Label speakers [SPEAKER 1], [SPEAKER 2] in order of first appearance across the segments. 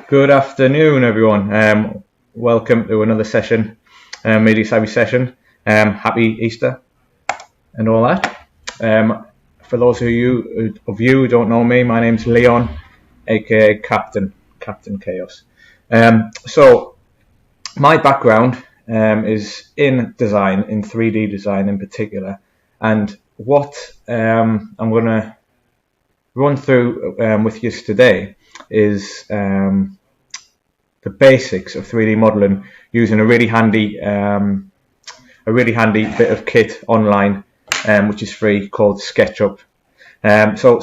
[SPEAKER 1] Good afternoon, everyone. Welcome to another session, Media Savvy session. Happy Easter and all that. For those of you who don't know me, my name's Leon, aka Captain Chaos. So my background is in design, in 3D design in particular, and what I'm going to run through with you today is the basics of 3D modeling using a really handy bit of kit online, which is free, called Sketchup. So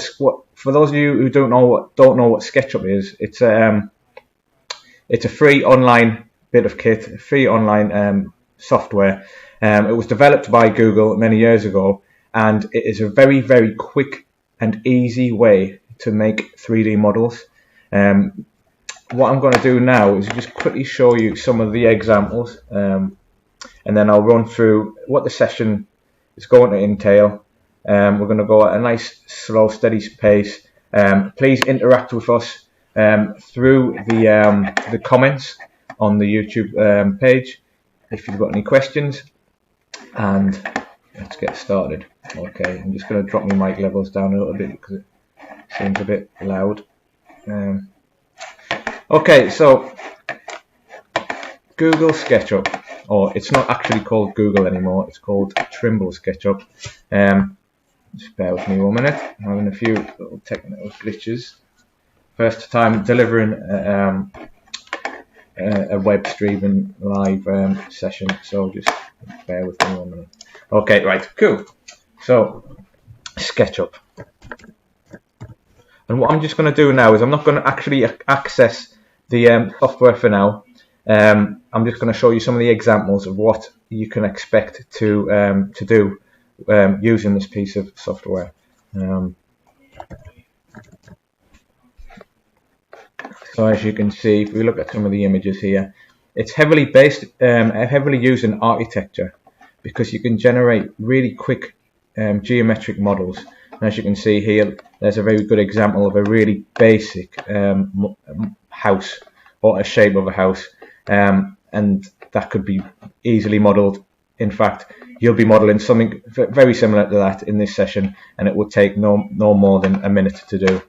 [SPEAKER 1] for those of you who don't know what Sketchup is, it's a free online bit of kit, free online software. It was developed by Google many years ago, and it is a very, very quick and easy way to make 3D models. What I'm going to do now is just quickly show you some of the examples, and then I'll run through what the session is going to entail. We're going to go at a nice, slow, steady pace. Please interact with us through the comments on the YouTube page if you've got any questions. And let's get started. Okay, I'm just going to drop my mic levels down a little bit because it seems a bit loud. Okay, so Google SketchUp, or it's not actually called Google anymore, it's called Trimble SketchUp. Just bear with me 1 minute, I'm having a few little technical glitches. First time delivering a web streaming live session, so just bear with me 1 minute. Okay, right, cool. So, SketchUp. And what I'm just going to do now is I'm not going to actually access the software for now. I'm just going to show you some of the examples of what you can expect to do using this piece of software. So as you can see, if we look at some of the images here, it's heavily used in architecture because you can generate really quick geometric models. And as you can see here, there's a very good example of a really basic house, or a shape of a house, and that could be easily modeled. In fact, you'll be modeling something very similar to that in this session, and it would take no more than a minute to do.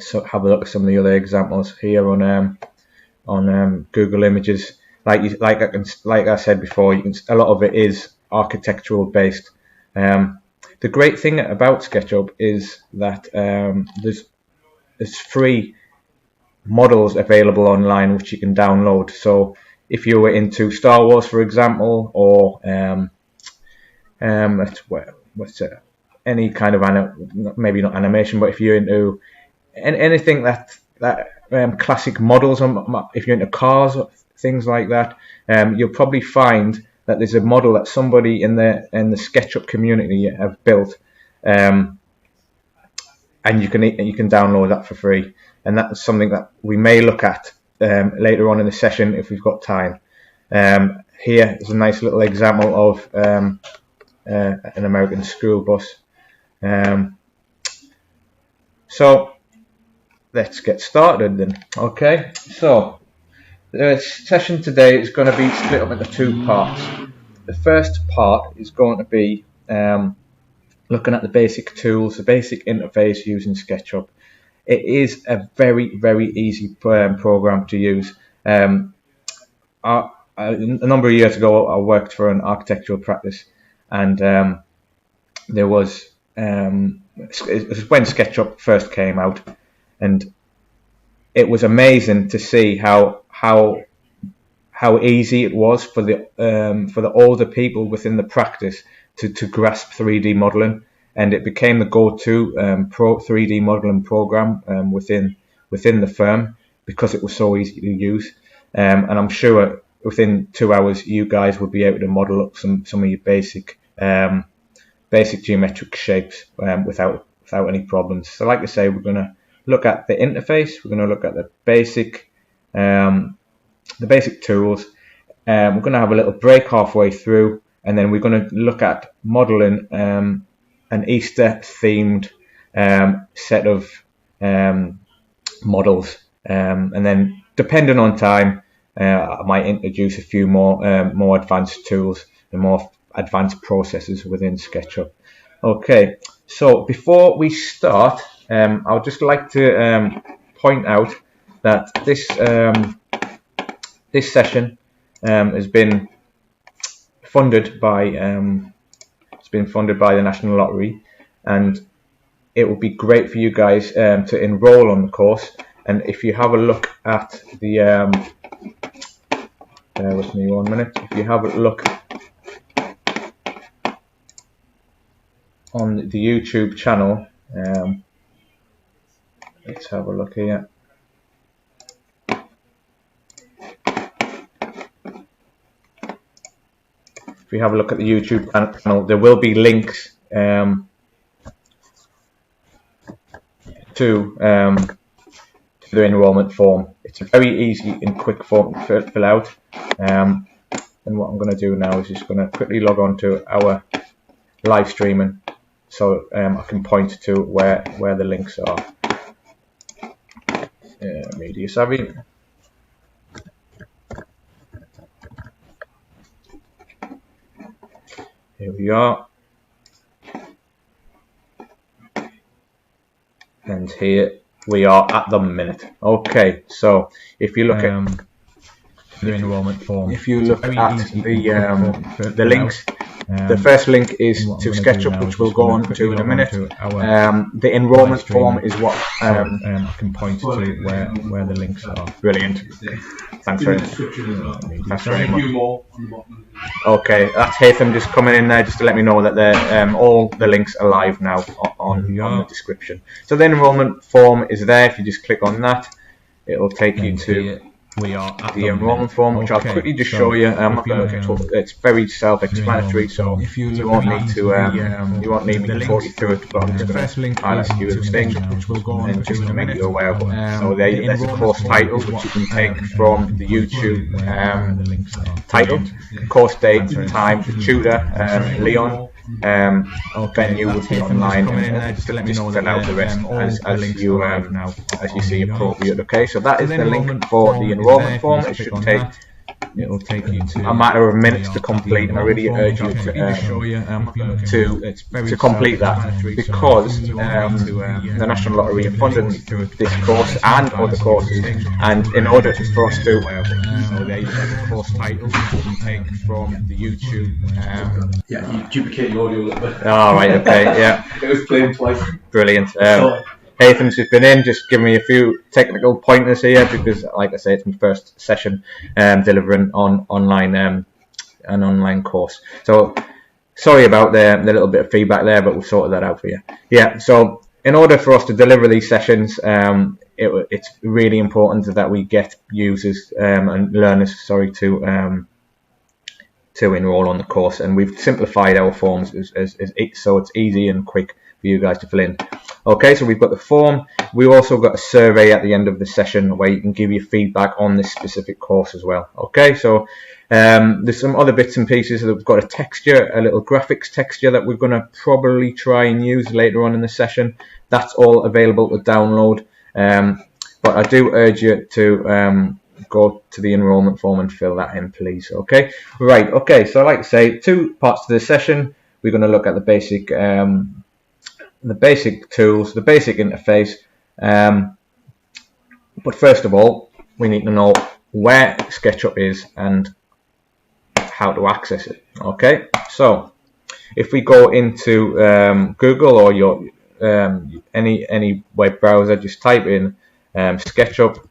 [SPEAKER 1] So have a look at some of the other examples here on Google Images. Like I said before, a lot of it is architectural based. The great thing about SketchUp is that there's free models available online which you can download. So if you were into Star Wars, for example, or any kind of maybe not animation, but if you're into anything that classic models, if you're into cars, things like that, you'll probably find that there's a model that somebody in the SketchUp community have built, and you can download that for free. And that's something that we may look at later on in the session if we've got time. Here is a nice little example of an American school bus. So let's get started then. Okay, so the session today is going to be split up into two parts. The first part is going to be looking at the basic tools, the basic interface using SketchUp. It is a very, very easy program to use. A number of years ago, I worked for an architectural practice, and there was when SketchUp first came out, and it was amazing to see how easy it was for the older people within the practice to grasp 3D modeling. And it became the go-to 3D modeling program within the firm because it was so easy to use. And I'm sure within 2 hours you guys would be able to model up some of your basic geometric shapes without any problems. So like I say, we're going to look at the interface. We're going to look at the basic tools. We're going to have a little break halfway through, and then we're going to look at modeling an Easter themed set of models and then depending on time, I might introduce a few more advanced tools and more advanced processes within SketchUp. Okay, so before we start, I would just like to point out that this session has been funded by the National Lottery, and it would be great for you guys to enroll on the course. And if you have a look at the bear with me 1 minute. If you have a look on the YouTube channel, let's have a look here. If you have a look at the YouTube channel, there will be links to the enrollment form. It's a very easy and quick form to fill out. And what I'm going to do now is just going to quickly log on to our live streaming, so I can point to where the links are. Media savvy. Here we are, and here we are at the minute. Okay, so if you look at the enrollment form, if you look at the links, the first link is to SketchUp, which we'll go on to in a minute. The enrollment form is what I can point to where the links are. Brilliant. Thanks very much. Thanks very much. Okay, that's Hatham just coming in there just to let me know that all the links are live now on the description. So the enrollment form is there. If you just click on that, it will take you to the enrollment form, which I'll quickly just show you. I'm not going to talk. It's very self-explanatory, so you won't need me to talk you through it. But I'm just going to highlight a few of the things, and just to make you aware of it. So there's a course title, which you can take from the YouTube title, course date, time, the tutor, Leon. Venue would be online, and just fill out the rest as you see appropriate. Okay, so that is the link for the enrollment form. It should take a matter of minutes to complete, and I really urge you to complete that, because the National Lottery are funding this course and other courses, and in order for us to course title you can take from the YouTube.
[SPEAKER 2] Yeah, you duplicate the audio a little bit.
[SPEAKER 1] Oh, right, okay, yeah.
[SPEAKER 2] It was playing twice.
[SPEAKER 1] Brilliant. Hatham's just been in, just giving me a few technical pointers here, because, like I say, it's my first session delivering on an online course. So, sorry about the little bit of feedback there, but we've sorted that out for you. Yeah, so in order for us to deliver these sessions, it's really important that we get users and learners, to enroll on the course, and we've simplified our forms so it's easy and quick for you guys to fill in. Okay, so we've got the form. We've also got a survey at the end of the session where you can give your feedback on this specific course as well. Okay, so there's some other bits and pieces. We've got a texture, a little graphics texture that we're going to probably try and use later on in the session. That's all available to download, but I do urge you to go to the enrollment form and fill that in, please. Okay, right. Okay, so like I say, two parts to the session. We're going to look at the basic tools, the basic interface. But first of all, we need to know where SketchUp is and how to access it. Okay, so if we go into Google or your any web browser, just type in SketchUp.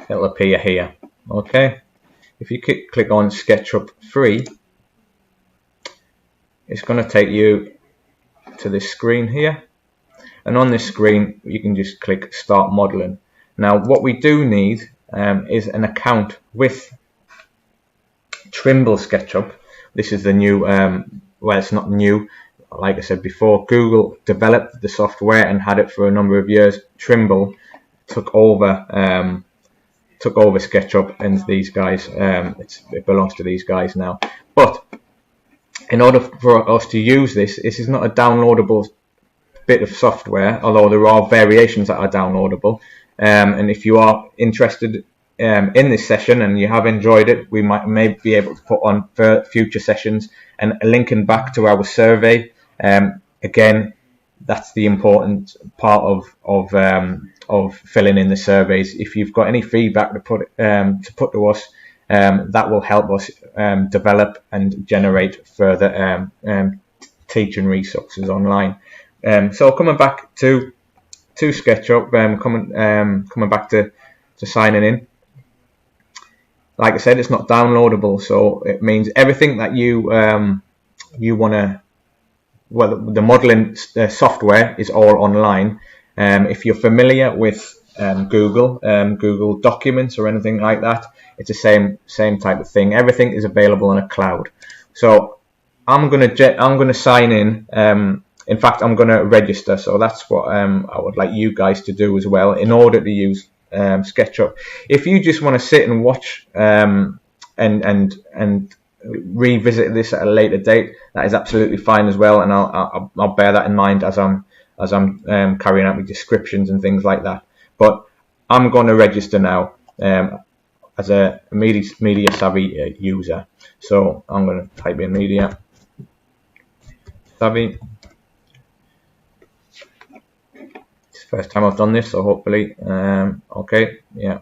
[SPEAKER 1] It'll appear here. Okay, if you click on SketchUp Free, it's going to take you to this screen here, and on this screen you can just click Start Modeling. Now what we do need is an account with Trimble SketchUp. This is the new, well, it's not new, like I said before, Google developed the software and had it for a number of years. Trimble took over SketchUp, and these guys, it belongs to these guys now. But in order for us to use this is not a downloadable bit of software, although there are variations that are downloadable. And if you are interested in this session and you have enjoyed it, we may be able to put on for future sessions and linking back to our survey. Again, that's the important part of filling in the surveys. If you've got any feedback to put to us, that will help us develop and generate further teaching resources online. So coming back to SketchUp, coming back to signing in. Like I said, it's not downloadable, so it means everything that you want to. Well, the modeling software is all online. If you're familiar with Google Documents or anything like that, it's the same type of thing. Everything is available on a cloud. So I'm gonna sign in. In fact, I'm gonna register. So that's what I would like you guys to do as well in order to use SketchUp. If you just want to sit and watch and revisit this at a later date, that is absolutely fine as well, and I'll bear that in mind as I'm carrying out with descriptions and things like that. But I'm going to register now as a media savvy user. So I'm going to type in media savvy. It's the first time I've done this, so hopefully okay, yeah.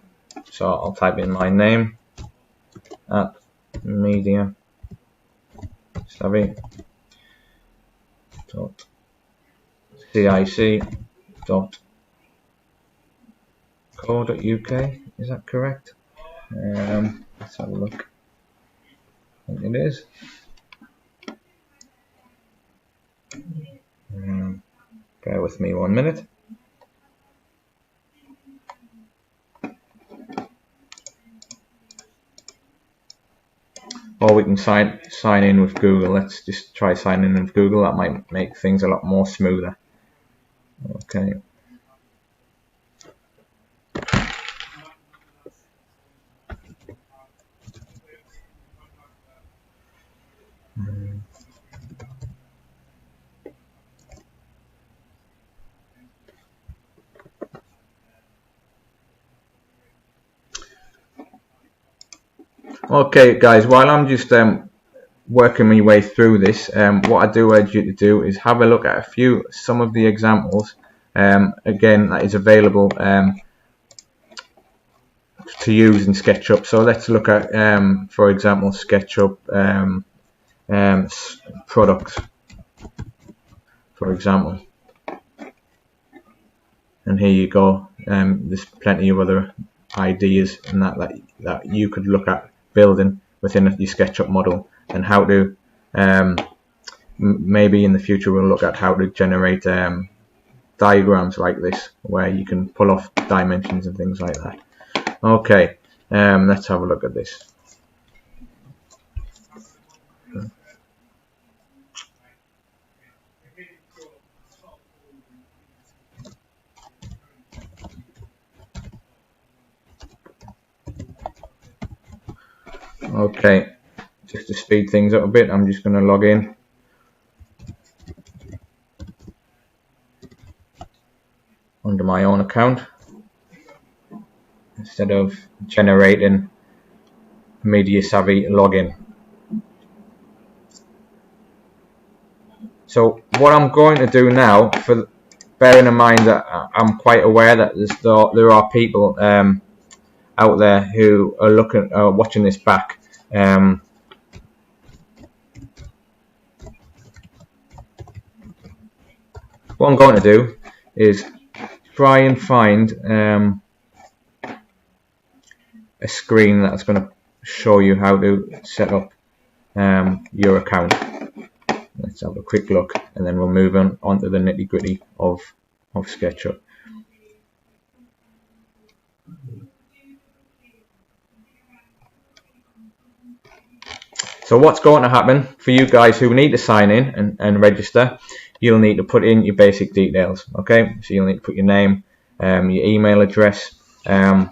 [SPEAKER 1] So I'll type in my name at media savvy dot cic.co.uk. Is that correct? Let's have a look. I think it is. Bear with me 1 minute. Or we can sign in with Google. Let's just try signing in with Google. That might make things a lot more smoother. Okay. Okay, guys, while I'm just working my way through this, what I do urge you to do is have a look at some of the examples. Again, that is available to use in SketchUp. So let's look at, for example, SketchUp products, for example. And here you go. There's plenty of other ideas and that you could look at building within your SketchUp model, and how to maybe in the future we'll look at how to generate diagrams like this where you can pull off dimensions and things like that. Okay, let's have a look at this. Okay, just to speed things up a bit, I'm just going to log in. Under my own account instead of generating Media Savvy login. So what I'm going to do now, bearing in mind that I'm quite aware that there are people out there who are watching this back. What I'm going to do is try and find a screen that's going to show you how to set up your account. Let's have a quick look, and then we'll move on to the nitty-gritty of SketchUp. So what's going to happen for you guys who need to sign in and register, you'll need to put in your basic details. Okay, so you'll need to put your name, your email address, and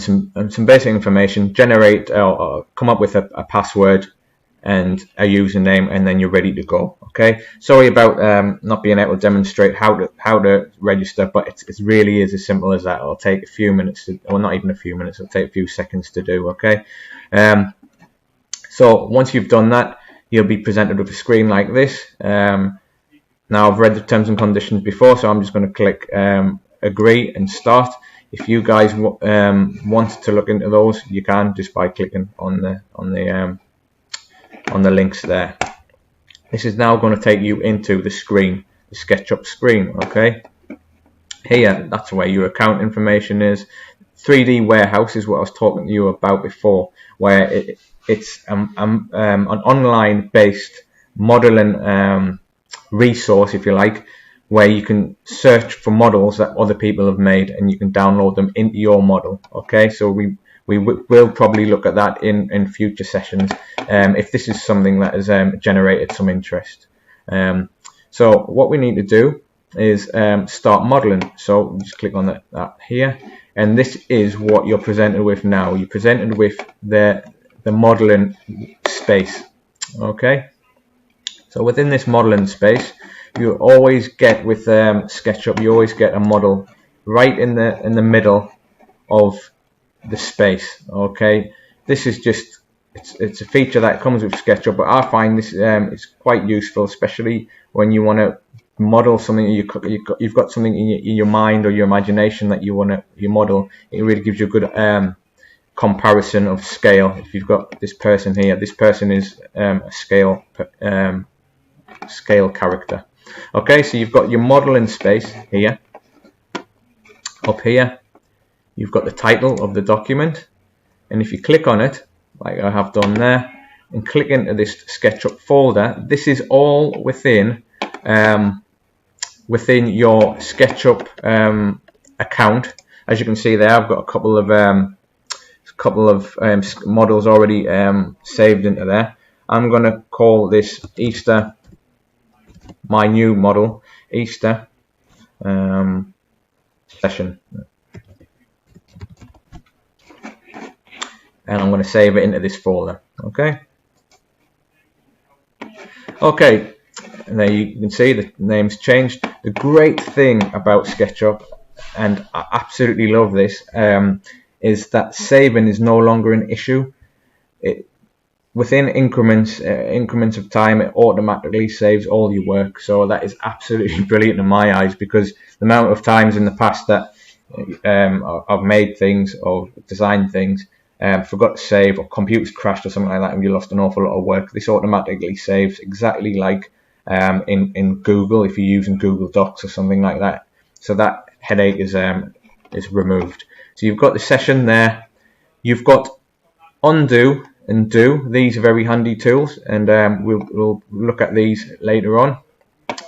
[SPEAKER 1] some basic information. Generate or come up with a password, and a username, and then you're ready to go. Okay, sorry about not being able to demonstrate how to register, but it really is as simple as that. It'll take a few minutes or not even a few minutes, it'll take a few seconds to do. Okay, so once you've done that, you'll be presented with a screen like this. Now I've read the terms and conditions before, so I'm just going to click agree and start. If you guys want to look into those, you can just by clicking on the links there. This is now going to take you into the screen, the Sketchup screen. Okay, here that's where your account information is. 3D Warehouse is what I was talking to you about before, where it's an online based modeling resource, if you like, where you can search for models that other people have made and you can download them into your model. Okay, so we will probably look at that in future sessions if this is something that has generated some interest. So what we need to do is start modeling. So just click on that here, and this is what you're presented with now. You're presented with the modeling space. Okay, so within this modeling space, you always get with SketchUp, you always get a model right in the middle of the space. Okay, this is just it's a feature that comes with SketchUp, but I find this it's quite useful, especially when you want to model something. You've got something in your mind or your imagination that you want to model. It really gives you a good comparison of scale. If you've got this person here, this person is a scale character. Okay, so you've got your modeling space here. Up here, you've got the title of the document, and if you click on it, like I have done there, and click into this SketchUp folder, this is all within your SketchUp account. As you can see there, I've got a couple of models already saved into there. I'm going to call this Easter, my new model, Easter session, and I'm going to save it into this folder. Okay, and there you can see the name's changed. The great thing about SketchUp, and I absolutely love this, is that saving is no longer an issue. Within increments of time, it automatically saves all your work. So that is absolutely brilliant in my eyes, because the amount of times in the past that I've made things or designed things, forgot to save, or computers crashed or something like that, and you lost an awful lot of work. This automatically saves, exactly like in Google, if you're using Google Docs or something like that. So that headache is removed. So you've got the session there. You've got undo and do. These are very handy tools, and we'll look at these later on.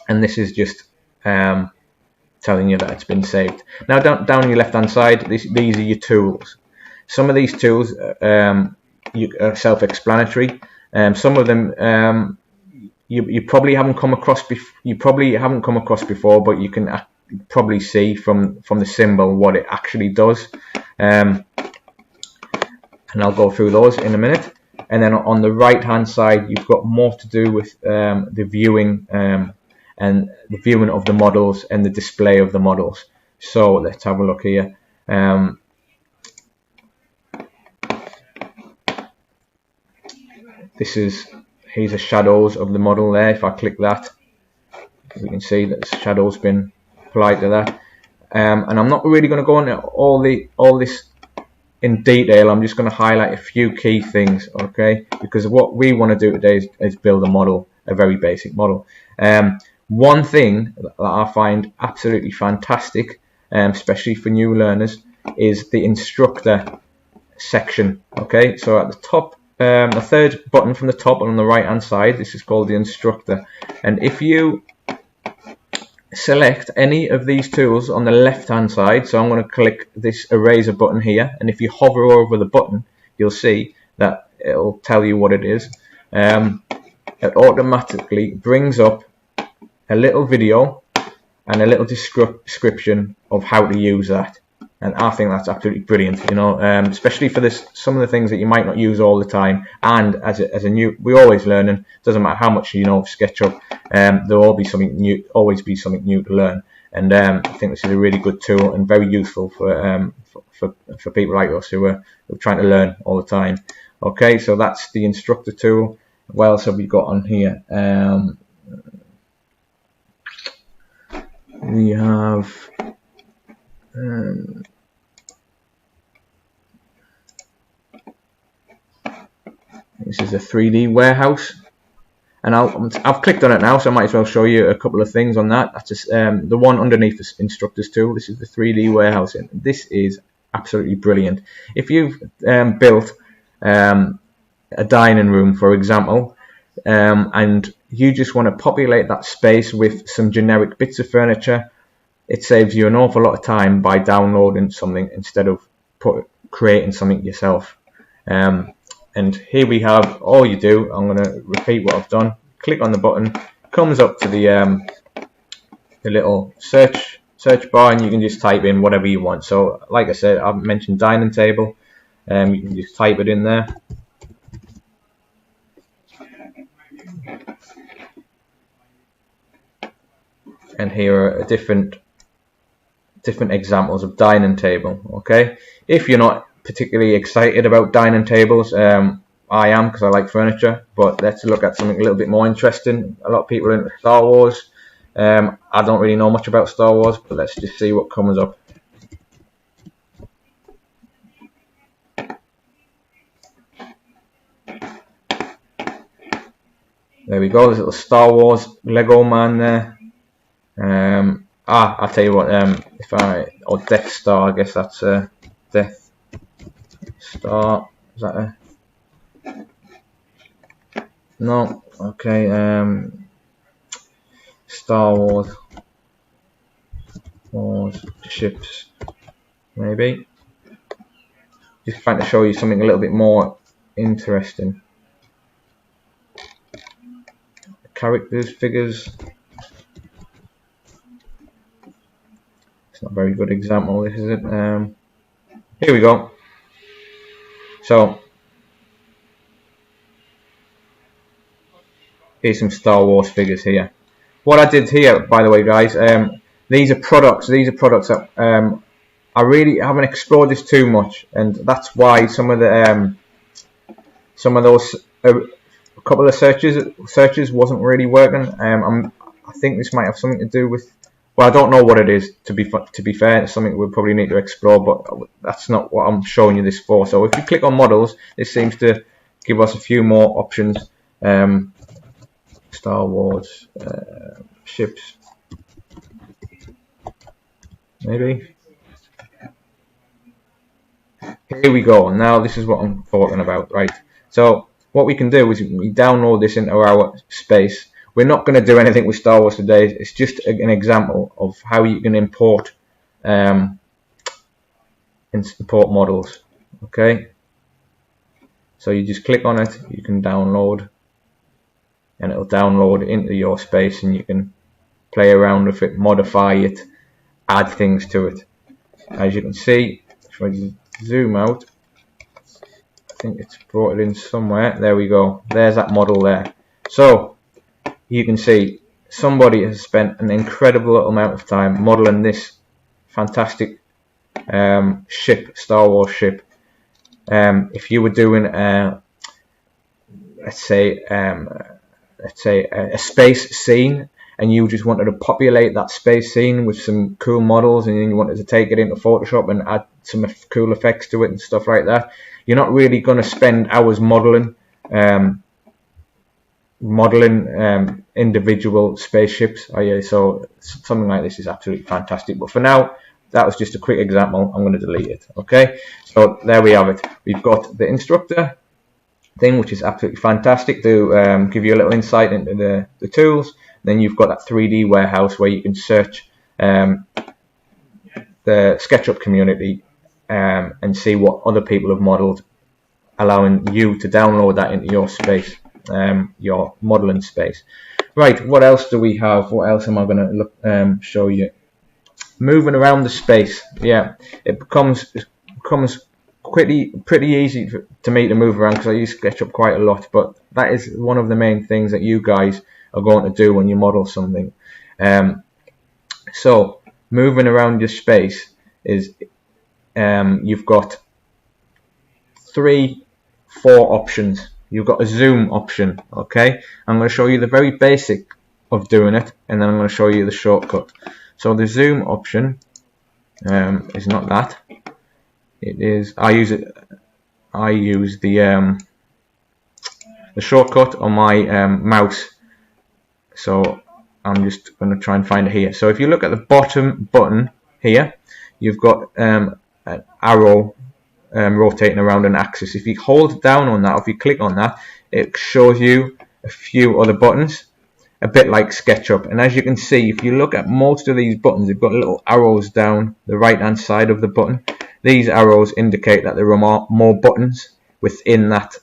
[SPEAKER 1] And this is just telling you that it's been saved. Now down your left hand side, these are your tools. Some of these tools are self-explanatory. Some of them you probably haven't come across before, but you can probably see from the symbol what it actually does. And I'll go through those in a minute. And then on the right hand side, you've got more to do with the viewing and the viewing of the models and the display of the models. So let's have a look here. Here's the shadows of the model there. If I click that, we can see that the shadow's been applied to that. And I'm not really going to go into all this in detail. I'm just going to highlight a few key things, okay? Because what we want to do today is build a model, a very basic model. One thing that I find absolutely fantastic, especially for new learners, is the instructor section. Okay, so at the top, the third button from the top on the right hand side, this is called the instructor. And if you select any of these tools on the left hand side, so I'm going to click this eraser button here, and if you hover over the button, you'll see that it'll tell you what it is. It automatically brings up a little video and a little description of how to use that. And I think that's absolutely brilliant, you know, especially for some of the things that you might not use all the time. And as a new, we're always learning. Doesn't matter how much you know of SketchUp, there'll always be something new to learn. And I think this is a really good tool and very useful for people like us who are trying to learn all the time. Okay, so that's the instructor tool. What else have we got on here? We have this is a 3D warehouse, and I've clicked on it now, so I might as well show you a couple of things on that. That's just the one underneath the instructors tool. This is the 3D warehouse, and this is absolutely brilliant. If you've built a dining room, for example, and you just want to populate that space with some generic bits of furniture, it saves you an awful lot of time by downloading something instead of creating something yourself. And here we have, all you do, I'm going to repeat what I've done, click on the button, comes up to the little search bar, and you can just type in whatever you want. So like I said, I've mentioned dining table, you can just type it in there. And here are different examples of dining table. Okay, if you're not particularly excited about dining tables, I am, because I like furniture, but let's look at something a little bit more interesting. A lot of people are into Star Wars. I don't really know much about Star Wars, but let's just see what comes up. There we go, there's a little Star Wars Lego man there. I'll tell you what, or Death Star, I guess that's Death Star, is that a, no, okay, Star Wars ships, maybe, just trying to show you something a little bit more interesting. Characters, figures. It's not a very good example, this is it. Here we go. So here's some Star Wars figures here. What I did here, by the way, guys, these are products. These are products that I really haven't explored this too much, and that's why some of those a couple of searches wasn't really working. I think this might have something to do with, well, I don't know what it is, to be fair. It's something we'll probably need to explore, but that's not what I'm showing you this for. So if you click on models, this seems to give us a few more options. Star Wars ships, maybe. Here we go. Now this is what I'm talking about, right? So what we can do is we download this into our space. We're not going to do anything with Star Wars today. It's just an example of how you can import models. Okay, so you just click on it, you can download, and it'll download into your space, and you can play around with it, modify it, add things to it. As you can see, if I zoom out, I think it's brought it in somewhere. There we go. There's that model there. So you can see somebody has spent an incredible amount of time modeling this fantastic ship, Star Wars ship. If you were doing let's say a space scene, and you just wanted to populate that space scene with some cool models, and then you wanted to take it into Photoshop and add some cool effects to it and stuff like that, you're not really going to spend hours modeling individual spaceships, are you? So something like this is absolutely fantastic. But for now, that was just a quick example. I'm going to delete it. Okay, so there we have it. We've got the instructor thing, which is absolutely fantastic to give you a little insight into the tools. Then you've got that 3D warehouse where you can search the SketchUp community and see what other people have modeled, allowing you to download that into your space, your modeling space. Right, what else do we have? What else am I going to show you? moving around the space. Yeah, it becomes pretty easy to me to move around because I use SketchUp quite a lot. But that is one of the main things that you guys are going to do when you model something. So moving around your space is you've got 3-4 options. You've got a zoom option. Okay, I'm going to show you the very basic of doing it, and then I'm going to show you the shortcut. So the zoom option is not that. It is. I use the shortcut on my mouse. So I'm just going to try and find it here. So if you look at the bottom button here, you've got an arrow rotating around an axis. If you hold down on that, or if you click on that, it shows you a few other buttons, a bit like SketchUp. And as you can see, if you look at most of these buttons, they've got little arrows down the right hand side of the button. These arrows indicate that there are more buttons within that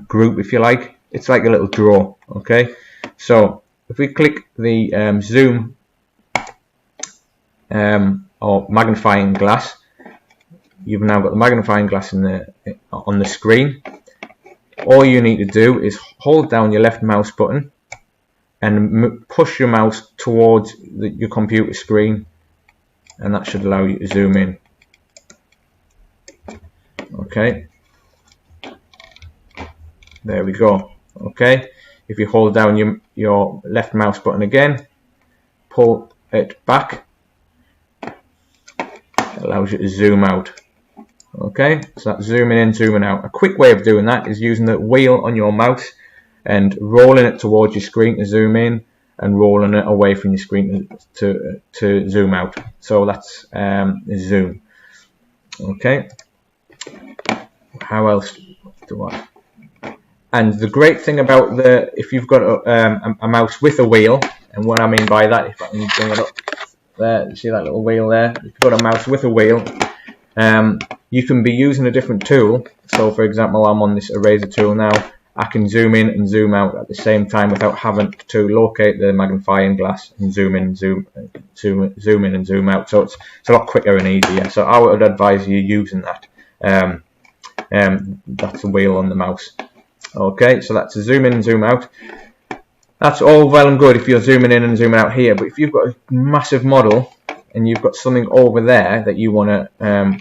[SPEAKER 1] group, if you like. It's like a little drawer. Okay, so if we click the zoom or magnifying glass, you've now got the magnifying glass on the screen. All you need to do is hold down your left mouse button and push your mouse towards your computer screen, and that should allow you to zoom in. Okay, there we go. Okay, if you hold down your left mouse button again, pull it back, it allows you to zoom out. Okay, so that's zooming in, zooming out. A quick way of doing that is using the wheel on your mouse and rolling it towards your screen to zoom in, and rolling it away from your screen to zoom out. So that's zoom. Okay, how else do I? And the great thing about if you've got a mouse with a wheel, and what I mean by that, if I can bring it up there, see that little wheel there? If you've got a mouse with a wheel, you can be using a different tool. So for example, I'm on this eraser tool now. I can zoom in and zoom out at the same time without having to locate the magnifying glass and zoom in and zoom in and zoom out. So it's a lot quicker and easier. So I would advise you using that. That's a wheel on the mouse. Okay, so that's a zoom in and zoom out. That's all well and good if you're zooming in and zooming out here, but if you've got a massive model and you've got something over there that you want to,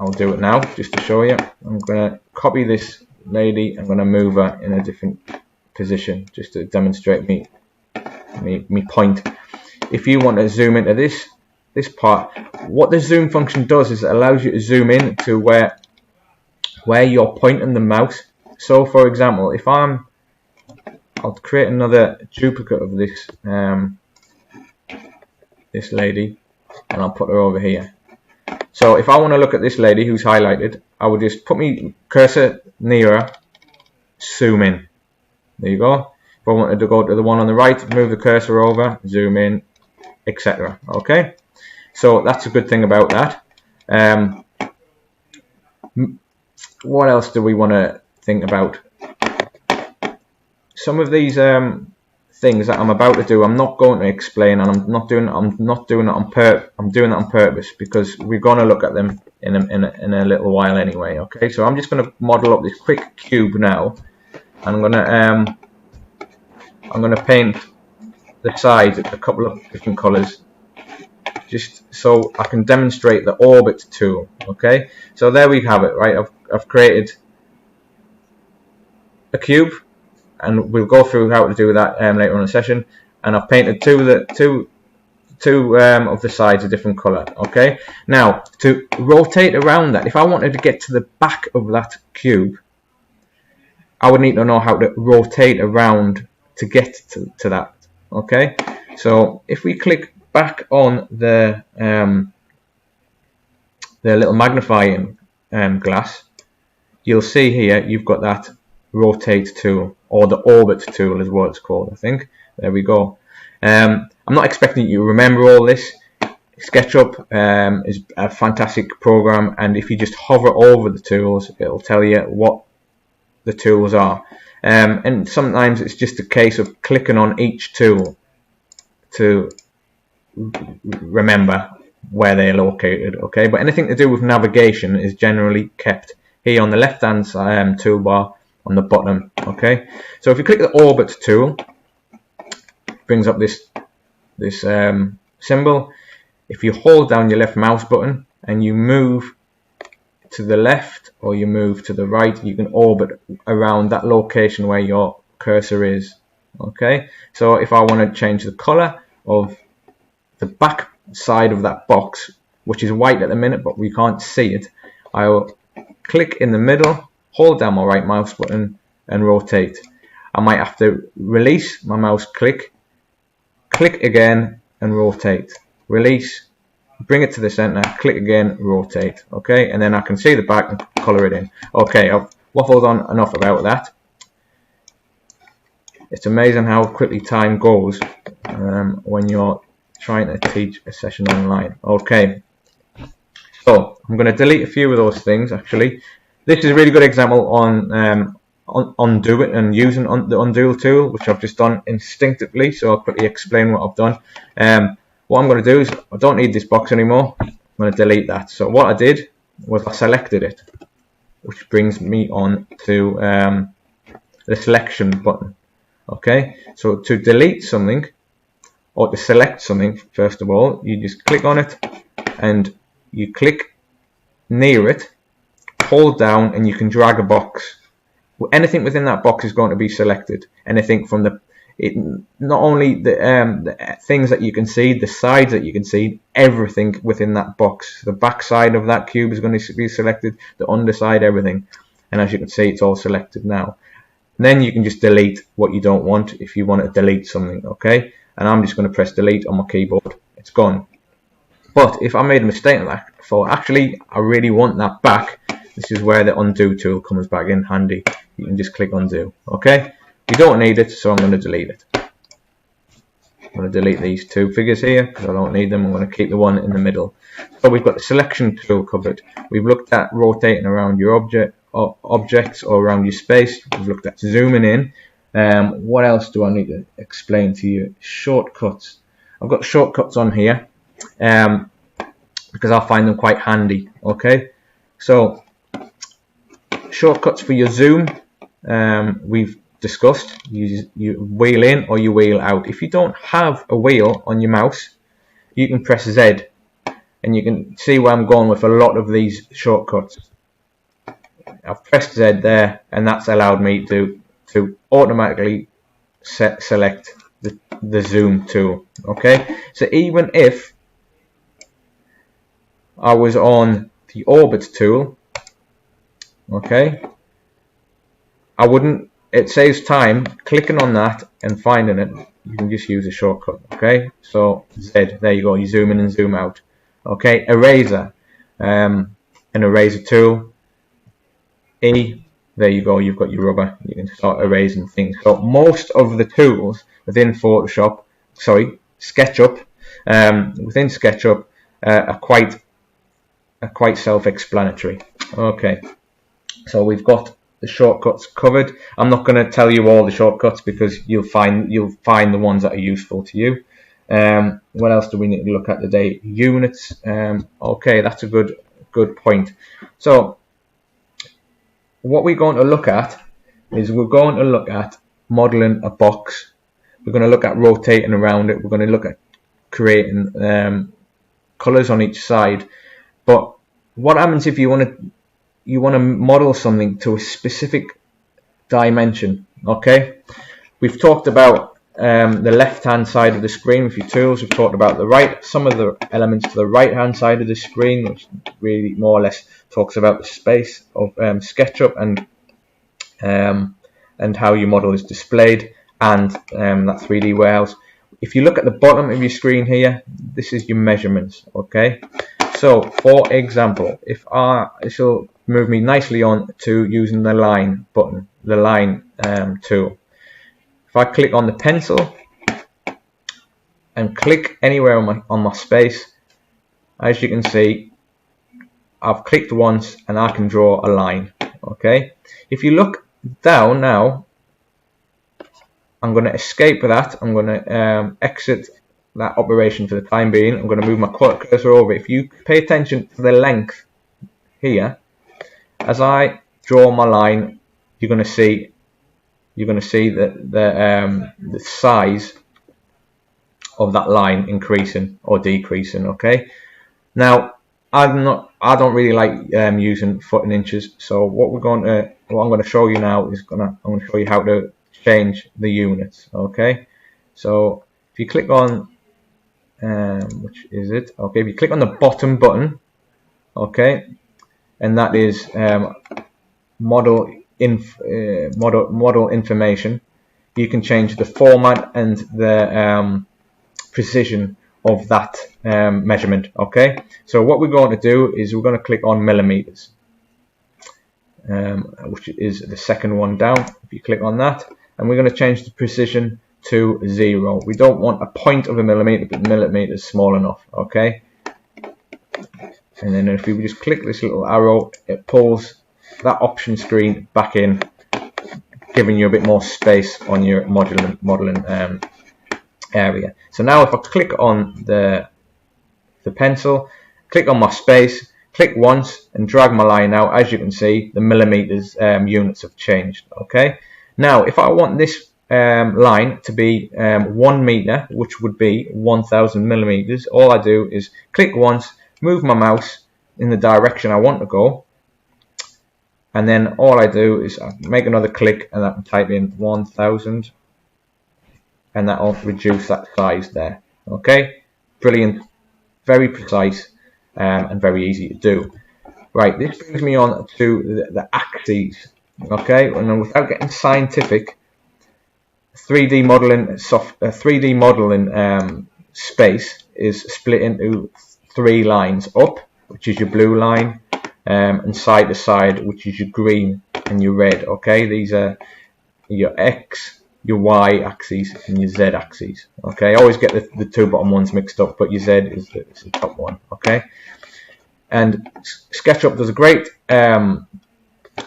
[SPEAKER 1] I'll do it now just to show you. I'm going to copy this lady. I'm going to move her in a different position just to demonstrate me point. If you want to zoom into this part, what the zoom function does is it allows you to zoom in to where you're pointing the mouse. So for example, if I'll create another duplicate of this this lady, and I'll put her over here. So if I want to look at this lady who's highlighted, I would just put my cursor near her, zoom in. There you go. If I wanted to go to the one on the right, move the cursor over, zoom in, etc. Okay, so that's a good thing about that. What else do we want to think about? Some of these things that I'm about to do, I'm not going to explain, and I'm doing it on purpose because we're going to look at them in a little while anyway. Okay, so I'm just going to model up this quick cube now. I'm going to paint the sides a couple of different colors, just so I can demonstrate the orbit tool. Okay, so there we have it. Right, I've created a cube, and we'll go through how to do that later on in the session. And I've painted two of the sides a different color. Okay, now to rotate around that, if I wanted to get to the back of that cube, I would need to know how to rotate around to get to that. Okay, so if we click back on the little magnifying glass, you'll see here you've got that rotate tool, or the orbit tool is what it's called, I think. There we go. I'm not expecting you to remember all this. SketchUp is a fantastic program, and if you just hover over the tools, it'll tell you what the tools are. And sometimes it's just a case of clicking on each tool to remember where they're located, okay? But anything to do with navigation is generally kept here on the left hand side toolbar on the bottom, okay? So if you click the orbit tool, it brings up this symbol. If you hold down your left mouse button and you move to the left or you move to the right, you can orbit around that location where your cursor is, okay? So if I want to change the color of the back side of that box, which is white at the minute but we can't see it, I will click in the middle, hold down my right mouse button and rotate. I might have to release my mouse click again and rotate, release, bring it to the center, click again, rotate, okay? And then I can see the back and color it in. Okay, I've waffled on enough about that. It's amazing how quickly time goes when you're trying to teach a session online. Okay, so I'm going to delete a few of those things actually. This is a really good example on undo it and using the undo tool, which I've just done instinctively, so I'll quickly explain what I've done. What I'm going to do is, I don't need this box anymore, I'm going to delete that. So what I did was I selected it, which brings me on to the selection button. Okay, so to delete something or to select something, first of all, you just click on it and you click near it, hold down, and you can drag a box. Anything within that box is going to be selected. Anything from not only the things that you can see, the sides that you can see, everything within that box. The back side of that cube is going to be selected, the underside, everything. And as you can see, it's all selected now. And then you can just delete what you don't want if you want to delete something, okay? And I'm just going to press delete on my keyboard. It's gone. But if I made a mistake on that, actually I really want that back, this is where the undo tool comes back in handy. You can just click undo, okay? You don't need it, so I'm going to delete it. I'm going to delete these two figures here because I don't need them. I'm going to keep the one in the middle. So we've got the selection tool covered. We've looked at rotating around your objects or around your space. We've looked at zooming in. What else do I need to explain to you? Shortcuts. I've got shortcuts on here because I find them quite handy. Okay, so shortcuts for your zoom. We've discussed. You wheel in or you wheel out. If you don't have a wheel on your mouse, you can press Z, and you can see where I'm going with a lot of these shortcuts. I've pressed Z there, and that's allowed me to automatically select the zoom tool. Okay, so even if I was on the orbit tool, okay, I wouldn't. It saves time clicking on that and finding it. You can just use a shortcut. Okay, so Z, there you go. You zoom in and zoom out. Okay, eraser, an eraser tool. E, there you go. You've got your rubber. You can start erasing things. So most of the tools within SketchUp, within SketchUp, are quite self-explanatory. Okay, so we've got the shortcuts covered. I'm not going to tell you all the shortcuts because you'll find the ones that are useful to you. What else do we need to look at today? Units. Okay, that's a good point. So what we're going to look at is we're going to look at modeling a box. We're going to look at rotating around it. We're going to look at creating colors on each side. But what happens if you want to model something to a specific dimension? Okay, we've talked about the left hand side of the screen with your tools. We've talked about some of the elements to the right hand side of the screen, which really more or less talks about the space of SketchUp and how your model is displayed, and that 3D warehouse. If you look at the bottom of your screen here, this is your measurements. Okay, so for example, this will move me nicely on to using the line button, the line tool. If I click on the pencil and click anywhere on my space, as you can see, I've clicked once and I can draw a line. Okay, if you look down now, I'm going to escape that. I'm going to exit that operation for the time being. I'm going to move my cursor over. If you pay attention to the length here, as I draw my line, you're going to see that the size of that line increasing or decreasing. Okay. Now I don't really like using foot and inches. So what I'm going to show you now is I'm going to show you how to change the units. Okay. So if you click on which is it? Okay. If you click on the bottom button, okay, and that is model information, you can change the format and the precision of that measurement. Okay, so what we're going to do is we're going to click on millimeters, which is the second one down. If you click on that, and we're going to change the precision to 0. We don't want a point of a millimeter, but millimeter is small enough. Okay, and then if you just click this little arrow, it pulls that option screen back in, giving you a bit more space on your modeling area. So now if I click on the pencil, click on my space, click once and drag my line out, as you can see the millimeters units have changed. Okay, now if I want this line to be 1 meter, which would be 1000 millimeters, all I do is click once, move my mouse in the direction I want to go, and then all I do is make another click and I can type in 1000, and that will reduce that size there. Okay, brilliant, very precise, and very easy to do. Right, this brings me on to the axes. Okay, and without getting scientific, 3D modeling space is split into 3 lines: up, which is your blue line, and side to side, which is your green and your red. Okay, these are your X, your Y axes, and your Z axes. Okay, I always get the 2 bottom ones mixed up, but your Z is the top one. Okay, and SketchUp does a great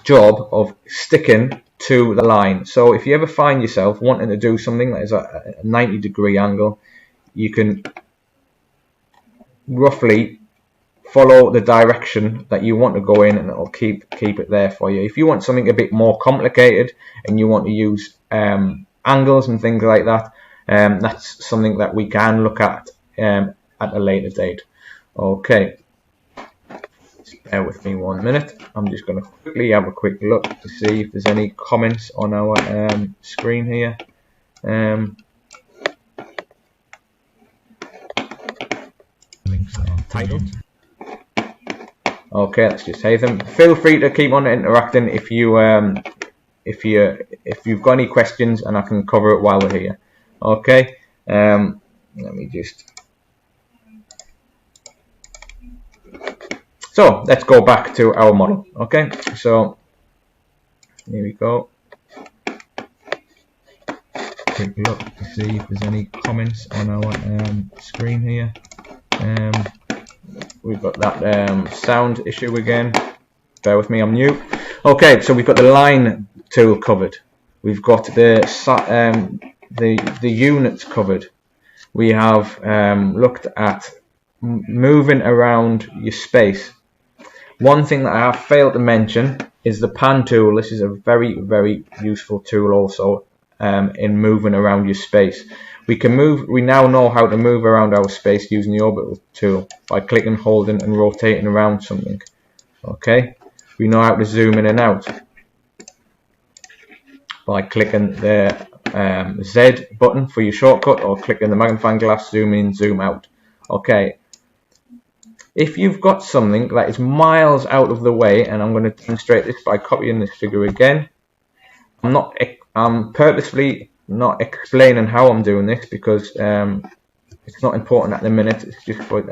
[SPEAKER 1] job of sticking to the line. So if you ever find yourself wanting to do something that is a 90-degree angle, you can roughly follow the direction that you want to go in, and it'll keep it there for you. If you want something a bit more complicated and you want to use angles and things like that, that's something that we can look at a later date. Okay, just bear with me 1 minute. I'm just going to quickly have a quick look to see if there's any comments on our screen here.
[SPEAKER 2] Links are titled.
[SPEAKER 1] Okay, let's just save them. Feel free to keep on interacting if you've got any questions, and I can cover it while we're here. Okay, let me just. So let's go back to our model. Okay, so here we go. Quick look to see if there's any comments on our screen here. We've got that sound issue again. Bear with me, I'm new. Okay, so we've got the line tool covered. We've got the units covered. We have looked at moving around your space. One thing that I have failed to mention is the pan tool. This is a very, very useful tool also in moving around your space. We now know how to move around our space using the orbital tool by clicking, holding and rotating around something. Okay, we know how to zoom in and out by clicking the Z button for your shortcut, or clicking the magnifying glass, zoom in, zoom out. Okay, if you've got something that is miles out of the way, and I'm going to demonstrate this by copying this figure again. I'm purposefully not explaining how I'm doing this because it's not important at the minute. It's just for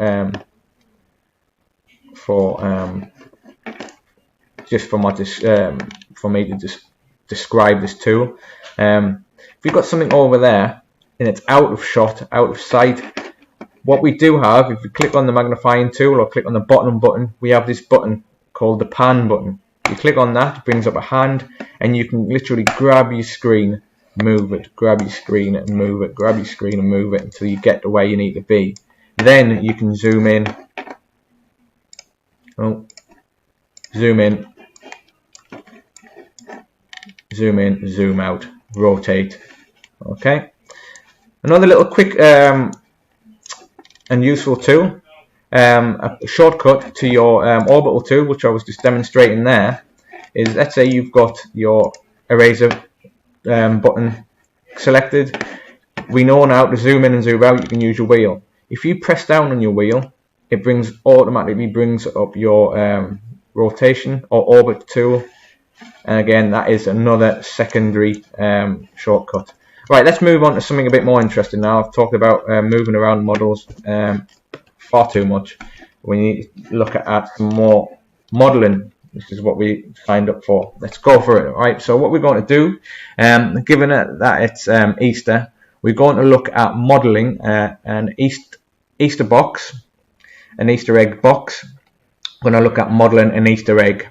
[SPEAKER 1] me to just describe this tool. If you've got something over there and it's out of shot, out of sight, what we do have, if you click on the magnifying tool or click on the bottom button, we have this button called the pan button. You click on that, it brings up a hand, and you can literally grab your screen move it, grab your screen and move it, grab your screen and move it until you get to where you need to be. Then you can zoom in, zoom in, zoom in, zoom out, rotate. Okay. Another little quick and useful tool, a shortcut to your orbital tool, which I was just demonstrating there, is let's say you've got your eraser button selected. We know now to zoom in and zoom out you can use your wheel. If you press down on your wheel, it automatically brings up your rotation or orbit tool, and again that is another secondary shortcut. Right, let's move on to something a bit more interesting now. I've talked about moving around models far too much. We need to look at some more modeling. This is what we signed up for. Let's go for it. Right, so what we're going to do, given that it's Easter, we're going to look at modeling an Easter box, an Easter egg box. We're going to look at modeling an Easter egg,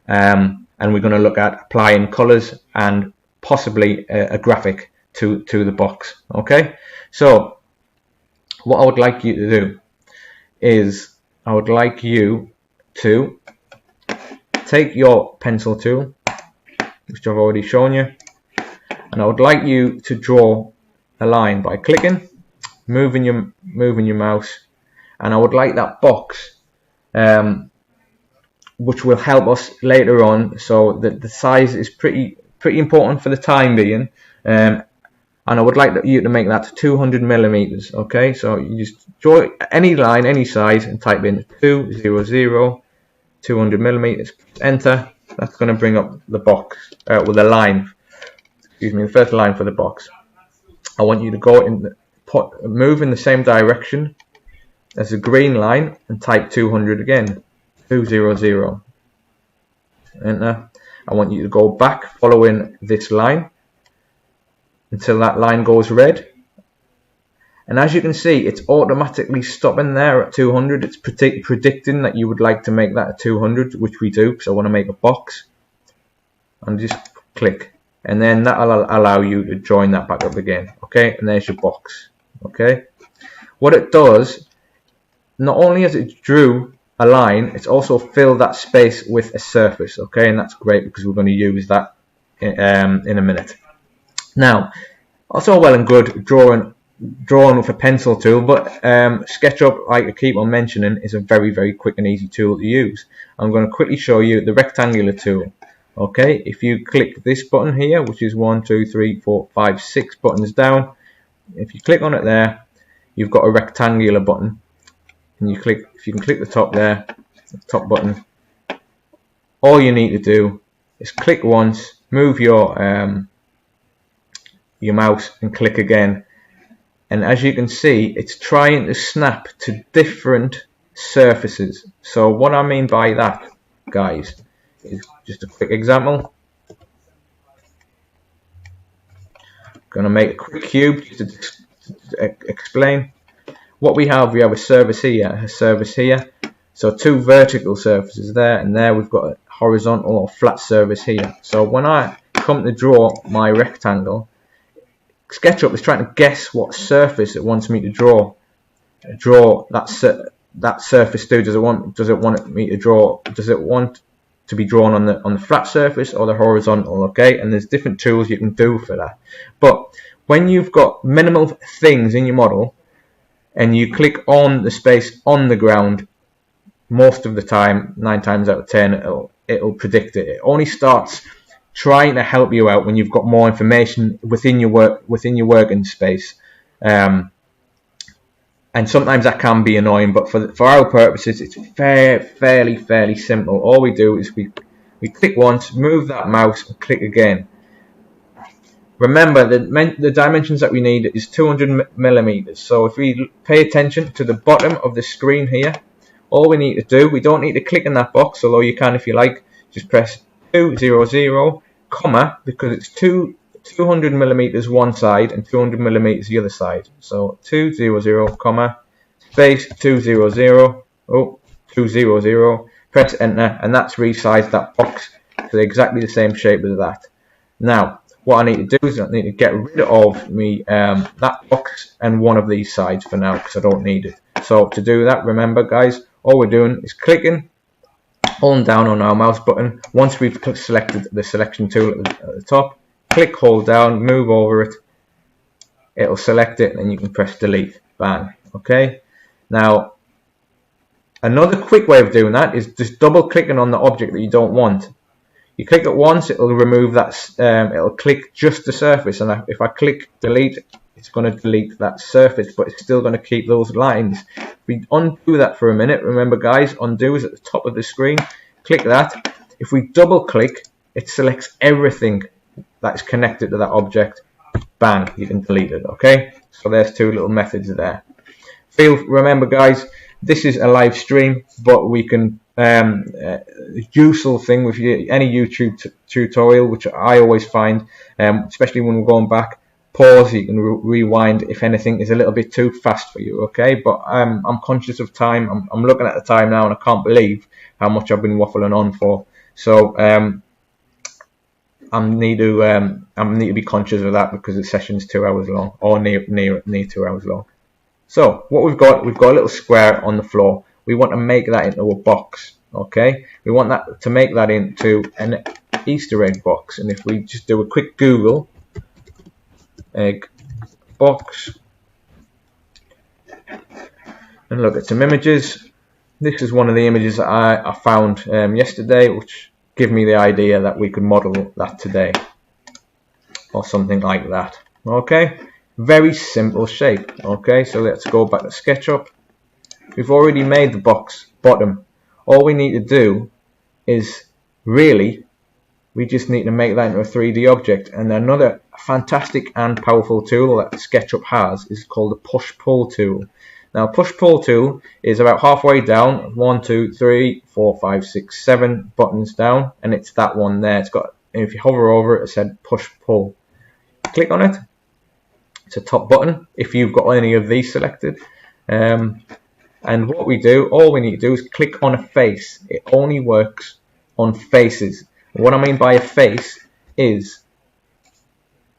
[SPEAKER 1] and we're going to look at applying colors and possibly a graphic to the box. Okay, so what I would like you to do is I would like you to take your pencil tool, which I've already shown you, and I would like you to draw a line by clicking, moving your mouse, and I would like that box, which will help us later on. So that the size is pretty important for the time being, and I would like you to make that 200 millimeters. Okay, so you just draw any line, any size, and type in 200 200 millimeters. Enter. That's going to bring up the box with a line. Excuse me, the first line for the box. I want you to go move in the same direction as the green line and type 200 again. 200. Enter. I want you to go back following this line until that line goes red. And as you can see, it's automatically stopping there at 200. It's predicting that you would like to make that at 200, which we do. So I want to make a box. And just click. And then that will allow you to join that back up again. Okay, and there's your box. Okay. What it does, not only as it drew a line, it's also filled that space with a surface. Okay, and that's great because we're going to use that in a minute. Now, also well and good drawing with a pencil tool, but SketchUp, like I keep on mentioning, is a very quick and easy tool to use. I'm going to quickly show you the rectangular tool. Okay, if you click this button here, which is 1, 2, 3, 4, 5, 6 buttons down, if you click on it there, you've got a rectangular button, and if you can click the top there, the top button, all you need to do is click once, move your mouse and click again, and as you can see, it's trying to snap to different surfaces. So what I mean by that, guys, is just a quick example. I'm going to make a quick cube just to explain. What we have a surface here, so two vertical surfaces there, and there we've got a horizontal or flat surface here. So when I come to draw my rectangle, SketchUp is trying to guess what surface it wants me to draw that surface to. Does it want me to draw? Does it want to be drawn on the flat surface or the horizontal? Okay, and there's different tools you can do for that. But when you've got minimal things in your model and you click on the space on the ground, most of the time, 9 times out of 10, it'll predict it. It only starts trying to help you out when you've got more information within your working space, and sometimes that can be annoying, but for our purposes it's fairly simple. All we do is we click once, move that mouse and click again. Remember the dimensions that we need is 200 millimeters. So if we pay attention to the bottom of the screen here, all we need to do, we don't need to click in that box, although you can if you like, just press 200, comma, because it's 200 millimeters one side and 200 millimeters the other side. So 200, comma, space 200, 200, press enter, and that's resized that box to exactly the same shape as that. Now, what I need to do is I need to get rid of me that box and one of these sides for now, because I don't need it. So to do that, remember guys, all we're doing is clicking, holding down on our mouse button. Once we've selected the selection tool at the top, click, hold down, move over it, it'll select it, and you can press delete. Bang. Okay. Now another quick way of doing that is just double clicking on the object that you don't want. You click it once, it'll remove that, it'll click just the surface, and if I click delete, it's going to delete that surface, but it's still going to keep those lines. If we undo that for a minute, remember guys, undo is at the top of the screen, click that. If we double click, it selects everything that's connected to that object. Bang, you can delete it. Okay, so there's two little methods there. Remember guys, this is a live stream, but we can useful thing with any YouTube tutorial, which I always find, especially when we're going back, pause, you can rewind if anything is a little bit too fast for you. Okay, but I'm conscious of time. I'm looking at the time now, and I can't believe how much I've been waffling on for. So I need to be conscious of that, because the session's 2 hours long, or near 2 hours long. So what we've got a little square on the floor. We want to make that into a box. Okay, we want that to make that into an Easter egg box. And if we just do a quick Google egg box and look at some images, this is one of the images that I found yesterday, which give me the idea that we could model that today, or something like that. Okay, very simple shape. Okay, so let's go back to SketchUp. We've already made the box bottom. All we need to do is we just need to make that into a 3D object. And another fantastic and powerful tool that SketchUp has is called the push-pull tool. Now, push-pull tool is about halfway down, 1, 2, 3, 4, 5, 6, 7 buttons down, and it's that one there. It's got, if you hover over it, it said push-pull. Click on it. It's a top button if you've got any of these selected. And what we do, all we need to do is click on a face. It only works on faces. What I mean by a face is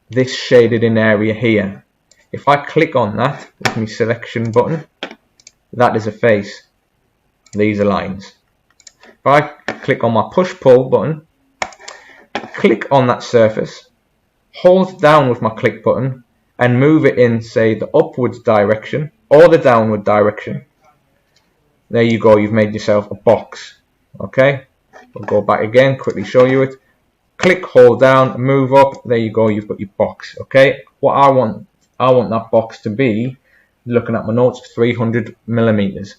[SPEAKER 1] this shaded in area here. If I click on that with my selection button, that is a face. These are lines. If I click on my push-pull button, click on that surface, hold down with my click button, and move it in, say, the upwards direction or the downward direction. There you go, you've made yourself a box. Okay, we'll go back again, quickly show you it. Click, hold down, move up, there you go, you've got your box. Okay, what I want that box to be, looking at my notes, 300 millimeters.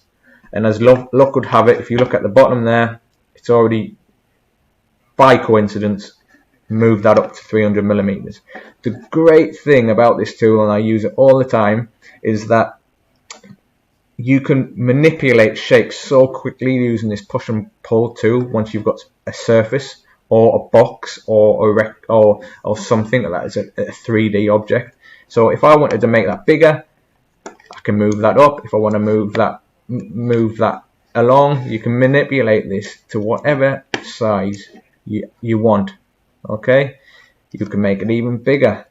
[SPEAKER 1] And as luck would have it, if you look at the bottom there, it's already, by coincidence, moved that up to 300 millimeters. The great thing about this tool, and I use it all the time, is that you can manipulate shapes so quickly using this push and pull tool once you've got a surface or a box or something like that is a 3D object. So if I wanted to make that bigger, I can move that up. If I want to move that along, you can manipulate this to whatever size you want. Okay, you can make it even bigger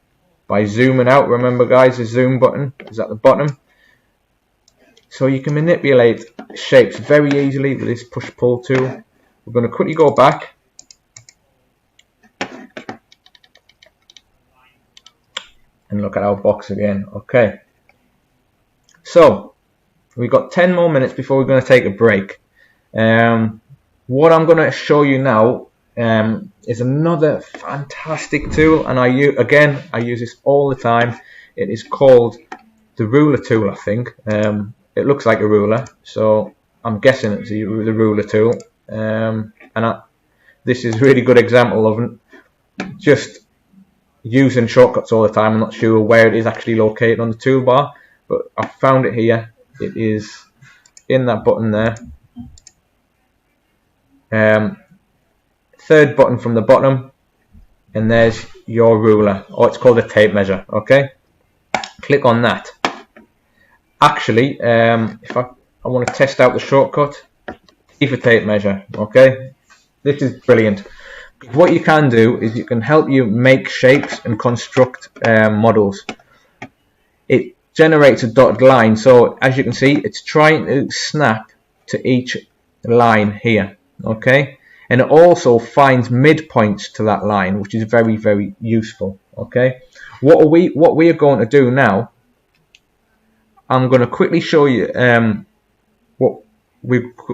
[SPEAKER 1] by zooming out. Remember guys, the zoom button is at the bottom. So you can manipulate shapes very easily with this push-pull tool. We're going to quickly go back. And look at our box again. Okay. So, we've got 10 more minutes before we're going to take a break. What I'm going to show you now is another fantastic tool. And I use this all the time. It is called the ruler tool, I think. It looks like a ruler, so I'm guessing it's the ruler tool. This is a really good example of just using shortcuts all the time. I'm not sure where it is actually located on the toolbar, but I found it here. It is in that button there. Third button from the bottom, and there's your ruler, or it's called a tape measure. Okay, click on that. Actually, if I want to test out the shortcut, T for tape measure. Okay, this is brilliant. what you can do is you can help you make shapes and construct models. It generates a dotted line, so as you can see, it's trying to snap to each line here, okay? And it also finds midpoints to that line, which is very, very useful, okay? What we are going to do now, I'm going to quickly show you I'm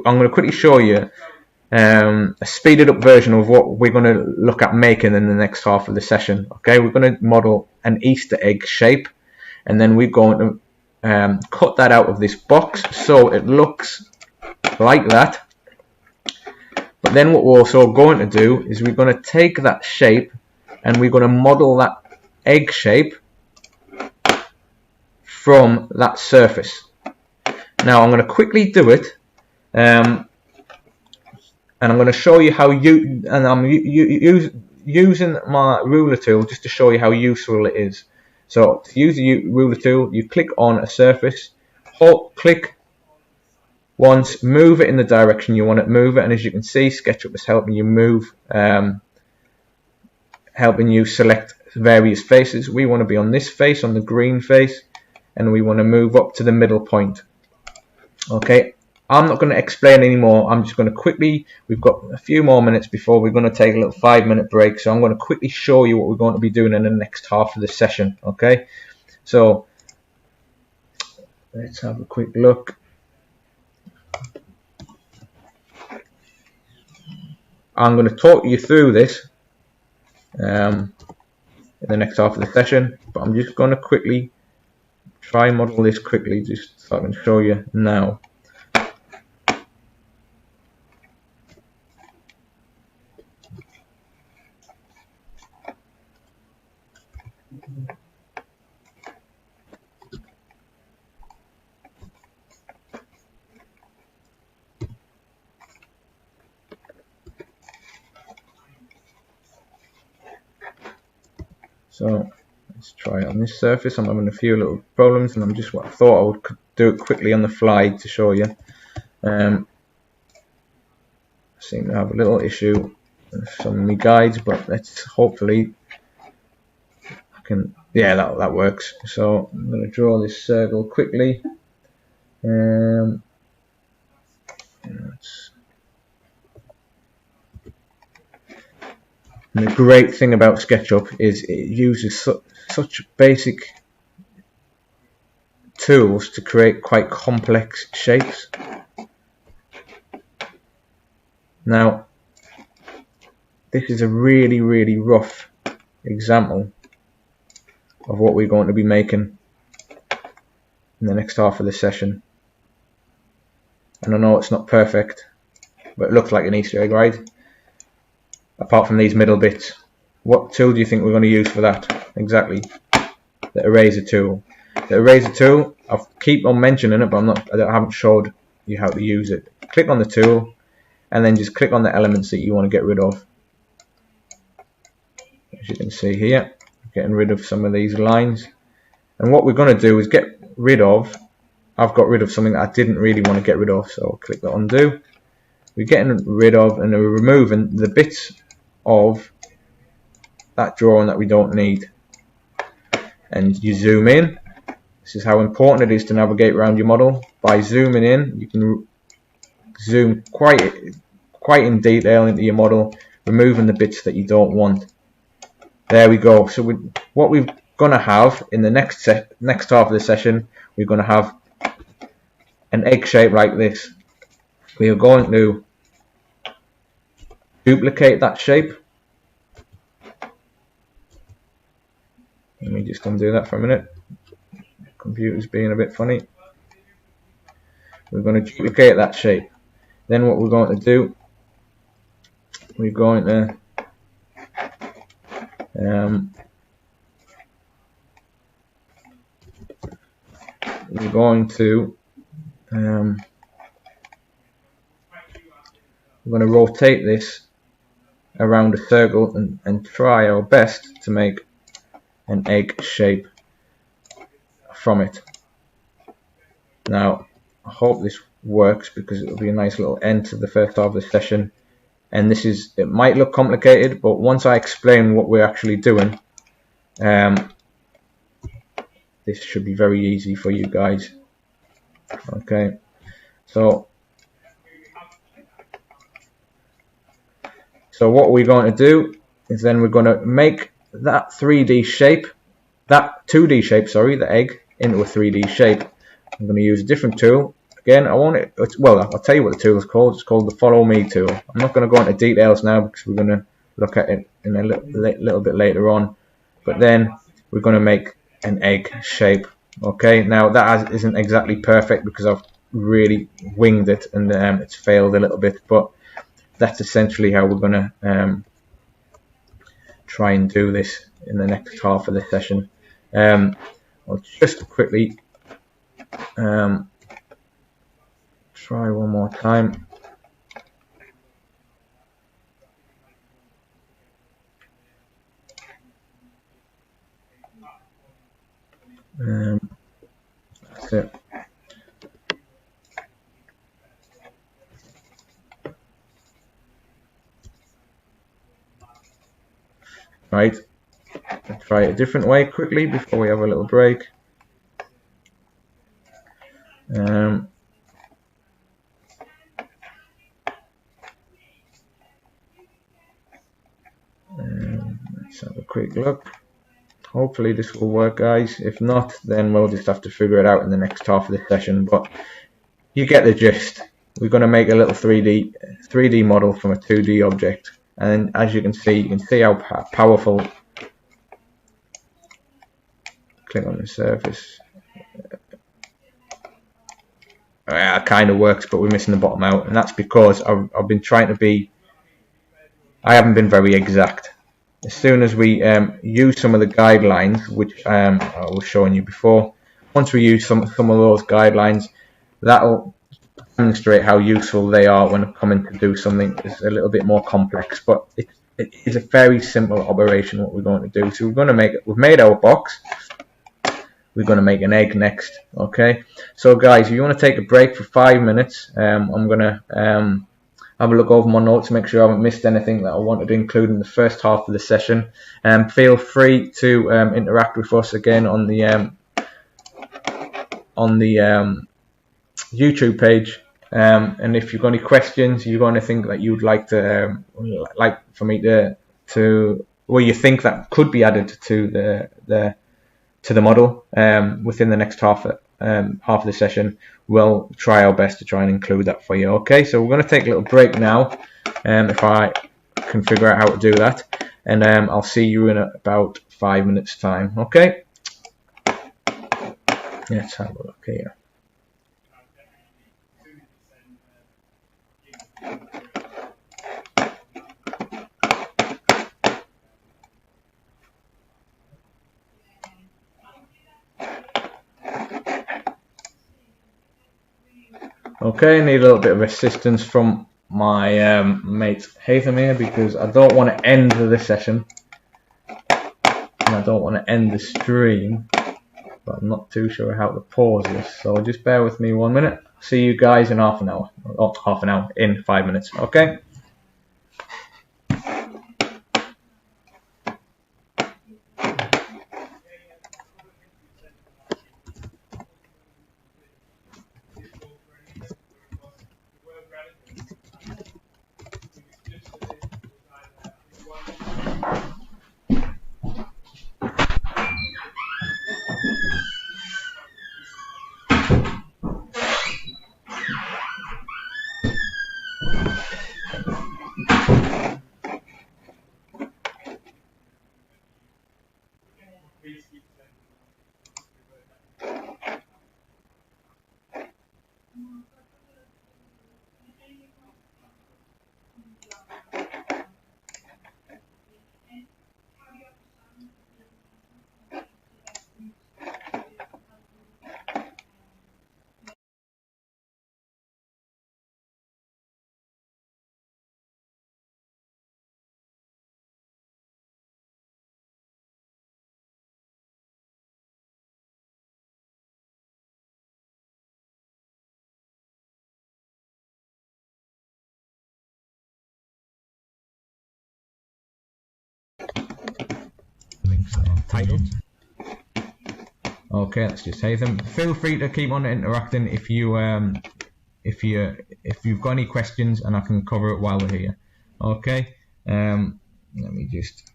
[SPEAKER 1] going to quickly show you a speeded up version of what we're going to look at making in the next half of the session. Okay, we're going to model an Easter egg shape, and then we're going to cut that out of this box so it looks like that. But then what we're also going to do is we're going to take that shape and we're going to model that egg shape from that surface. Now I'm going to quickly do it, and I'm going to show you how I'm using my ruler tool just to show you how useful it is. So to use the ruler tool, you click on a surface, click once, move it in the direction you want it to move it, and as you can see, SketchUp is helping you move, helping you select various faces. We want to be on this face, on the green face, and we want to move up to the middle point. Okay, I'm not going to explain anymore. I'm just going to quickly, we've got a few more minutes before we're going to take a little 5-minute break, so I'm going to quickly show you what we're going to be doing in the next half of the session. Okay, so let's have a quick look. I'm going to talk you through this in the next half of the session, but I'm just going to quickly try and model this quickly just so I can show you now. So let's try it on this surface. I'm having a few little problems, and I thought I would do it quickly on the fly to show you. I seem to have a little issue with some of my guides, but let's hopefully I can. Yeah, that works. So I'm going to draw this circle quickly. And the great thing about SketchUp is it uses such basic tools to create quite complex shapes. Now, this is a really, really rough example of what we're going to be making in the next half of the session. And I know it's not perfect, but it looks like an Easter egg, right? Apart from these middle bits. What tool do you think we're going to use for that? Exactly, the eraser tool. The eraser tool, I keep on mentioning it, but I haven't showed you how to use it. Click on the tool, and then just click on the elements that you want to get rid of. As you can see here, getting rid of some of these lines. And what we're going to do is get rid of, I've got rid of something that I didn't really want to get rid of, so I'll click the undo. We're getting rid of and we're removing the bits of that drawing that we don't need. And you zoom in. This is how important it is to navigate around your model. By zooming in, you can zoom quite in detail into your model, removing the bits that you don't want. There we go. So what we're going to have in the next half of the session, we're going to have an egg shape like this. We are going to duplicate that shape. Let me just undo that for a minute. The computer's being a bit funny. We're going to duplicate that shape. Then what we're going to do, we're going to rotate this around a circle and try our best to make an egg shape from it. Now I hope this works because it'll be a nice little end to the first half of the session, and it might look complicated, but once I explain what we're actually doing, this should be very easy for you guys. Okay, so what we're going to do is then we're going to make that 3D shape, that 2D shape, sorry, the egg, into a 3D shape. I'm going to use a different tool. Again, well, I'll tell you what the tool is called. It's called the Follow Me tool. I'm not going to go into details now because we're going to look at it in a little bit later on. But then we're going to make an egg shape. Okay, now that isn't exactly perfect because I've really winged it and it's failed a little bit. But that's essentially how we're going to try and do this in the next half of the session. I'll just quickly try one more time. That's it. Right, let's try it a different way quickly before we have a little break. Let's have a quick look. Hopefully this will work, guys. If not, then we'll just have to figure it out in the next half of the session, but you get the gist. We're going to make a little 3D model from a 2D object, and as you can see how powerful. Click on the surface. It kind of works, but we're missing the bottom out, and that's because I've been trying to be. I haven't been very exact. As soon as we use some of the guidelines, which I was showing you before, once we use some of those guidelines, that'll demonstrate how useful they are when coming to do something that's a little bit more complex. But it is a very simple operation what we're going to do. So we've made our box. We're going to make an egg next. Okay. So guys, if you want to take a break for 5 minutes, I'm going to have a look over my notes, make sure I haven't missed anything that I wanted to include in the first half of the session. Feel free to interact with us again on the YouTube page. And if you've got any questions, you're going to think that you'd like to for me to or you think that could be added to the model within the next half of the session, we'll try our best to try and include that for you. Okay, so we're going to take a little break now, if I can figure out how to do that, and I'll see you in about 5 minutes time. Okay, let's have a look here. Okay, I need a little bit of assistance from my mate Haytham here because I don't want to end the session and I don't want to end the stream, but I'm not too sure how to pause this, so just bear with me 1 minute. See you guys in half an hour, in 5 minutes. Okay. title. Okay, let's just save them. Feel free to keep on interacting if you've got any questions, and I can cover it while we're here. Okay, let me just.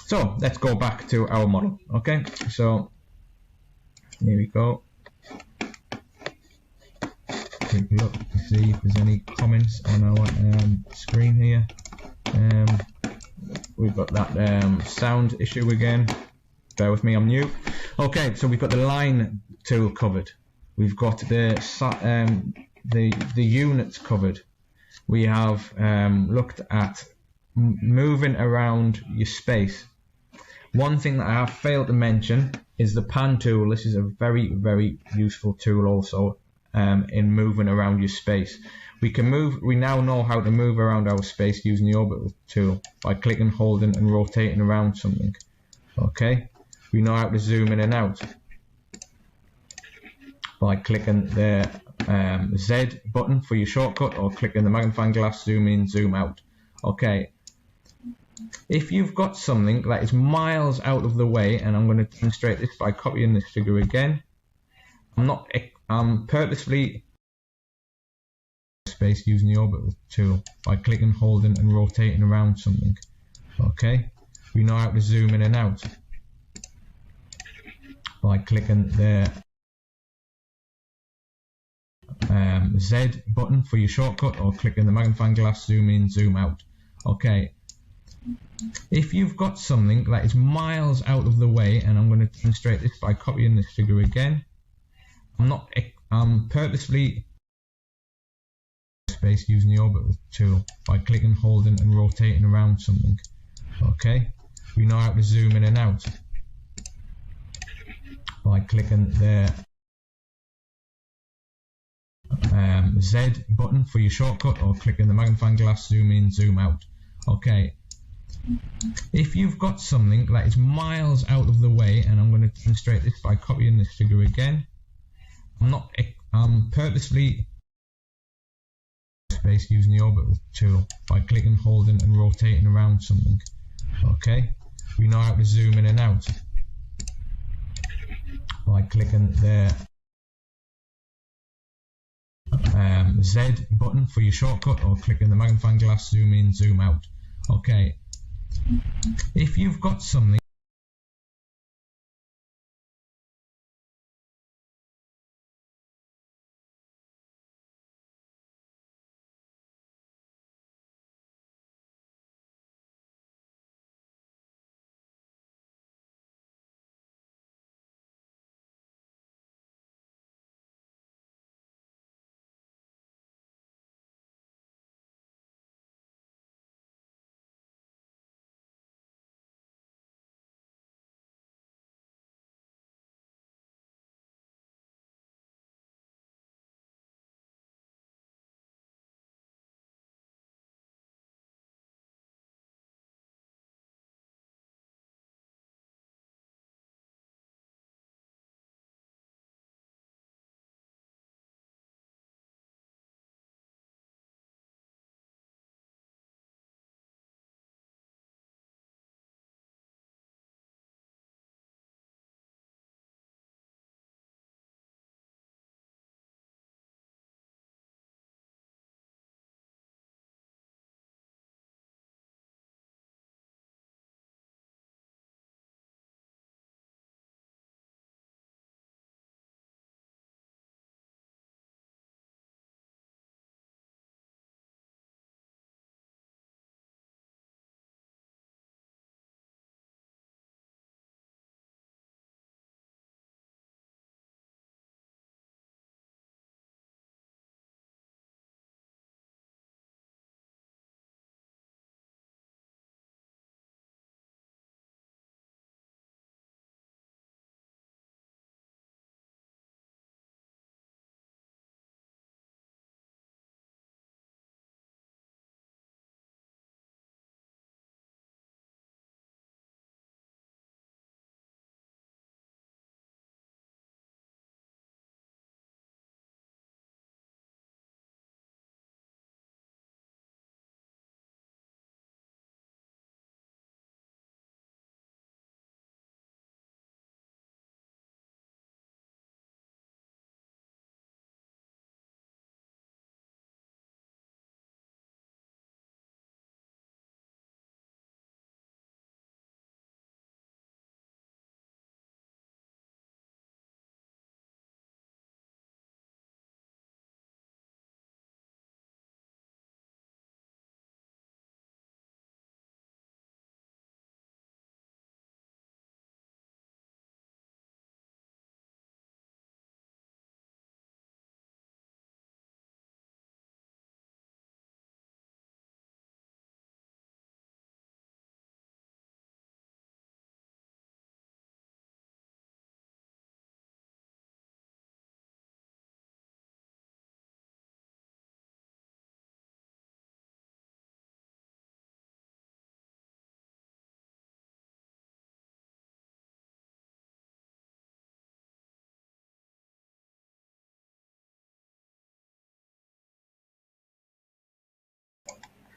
[SPEAKER 1] So let's go back to our model. Okay, so here we go. Take a look to see if there's any comments on our screen here. We've got that sound issue again. Bear with me, I'm new. Okay, so we've got the line tool covered. We've got the units covered. We have looked at moving around your space. One thing that I have failed to mention is the pan tool. This is a very, very useful tool also in moving around your space. We now know how to move around our space using the orbital tool by clicking, holding and rotating around something. Okay, we know how to zoom in and out by clicking the Z button for your shortcut, or clicking the magnifying glass, zoom in, zoom out. Okay, if you've got something that is miles out of the way, and I'm going to demonstrate this by copying this figure again. I'm purposefully space using the orbital tool by clicking, holding and rotating around something. Okay, we know how to zoom in and out by clicking the Z button for your shortcut, or clicking the magnifying glass, zoom in, zoom out. Okay, if you've got something that is miles out of the way, and I'm going to demonstrate this by copying this figure again. I'm purposefully space using the orbital tool by clicking, holding and rotating around something. Okay, we know how to zoom in and out by clicking the Z button for your shortcut, or clicking the magnifying glass, zoom in, zoom out. Okay, if you've got something that is miles out of the way, and I'm going to demonstrate this by copying this figure again. I'm purposefully space using the orbital tool by clicking, holding and rotating around something. Okay, we know how to zoom in and out by clicking the Z button for your shortcut, or clicking the magnifying glass, zoom in, zoom out. Okay, if you've got something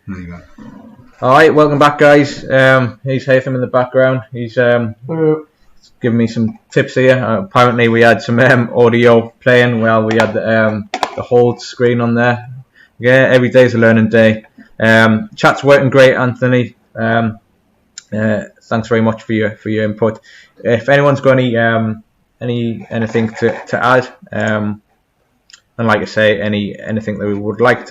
[SPEAKER 2] There you go.
[SPEAKER 1] Alright, welcome back, guys. He's Haytham in the background. He's giving me some tips here. Apparently we had some audio playing while we had the hold screen on there. Yeah, every day's a learning day. Chat's working great, Anthony. Thanks very much for your input. If anyone's got anything to add, and like I say, anything that we would like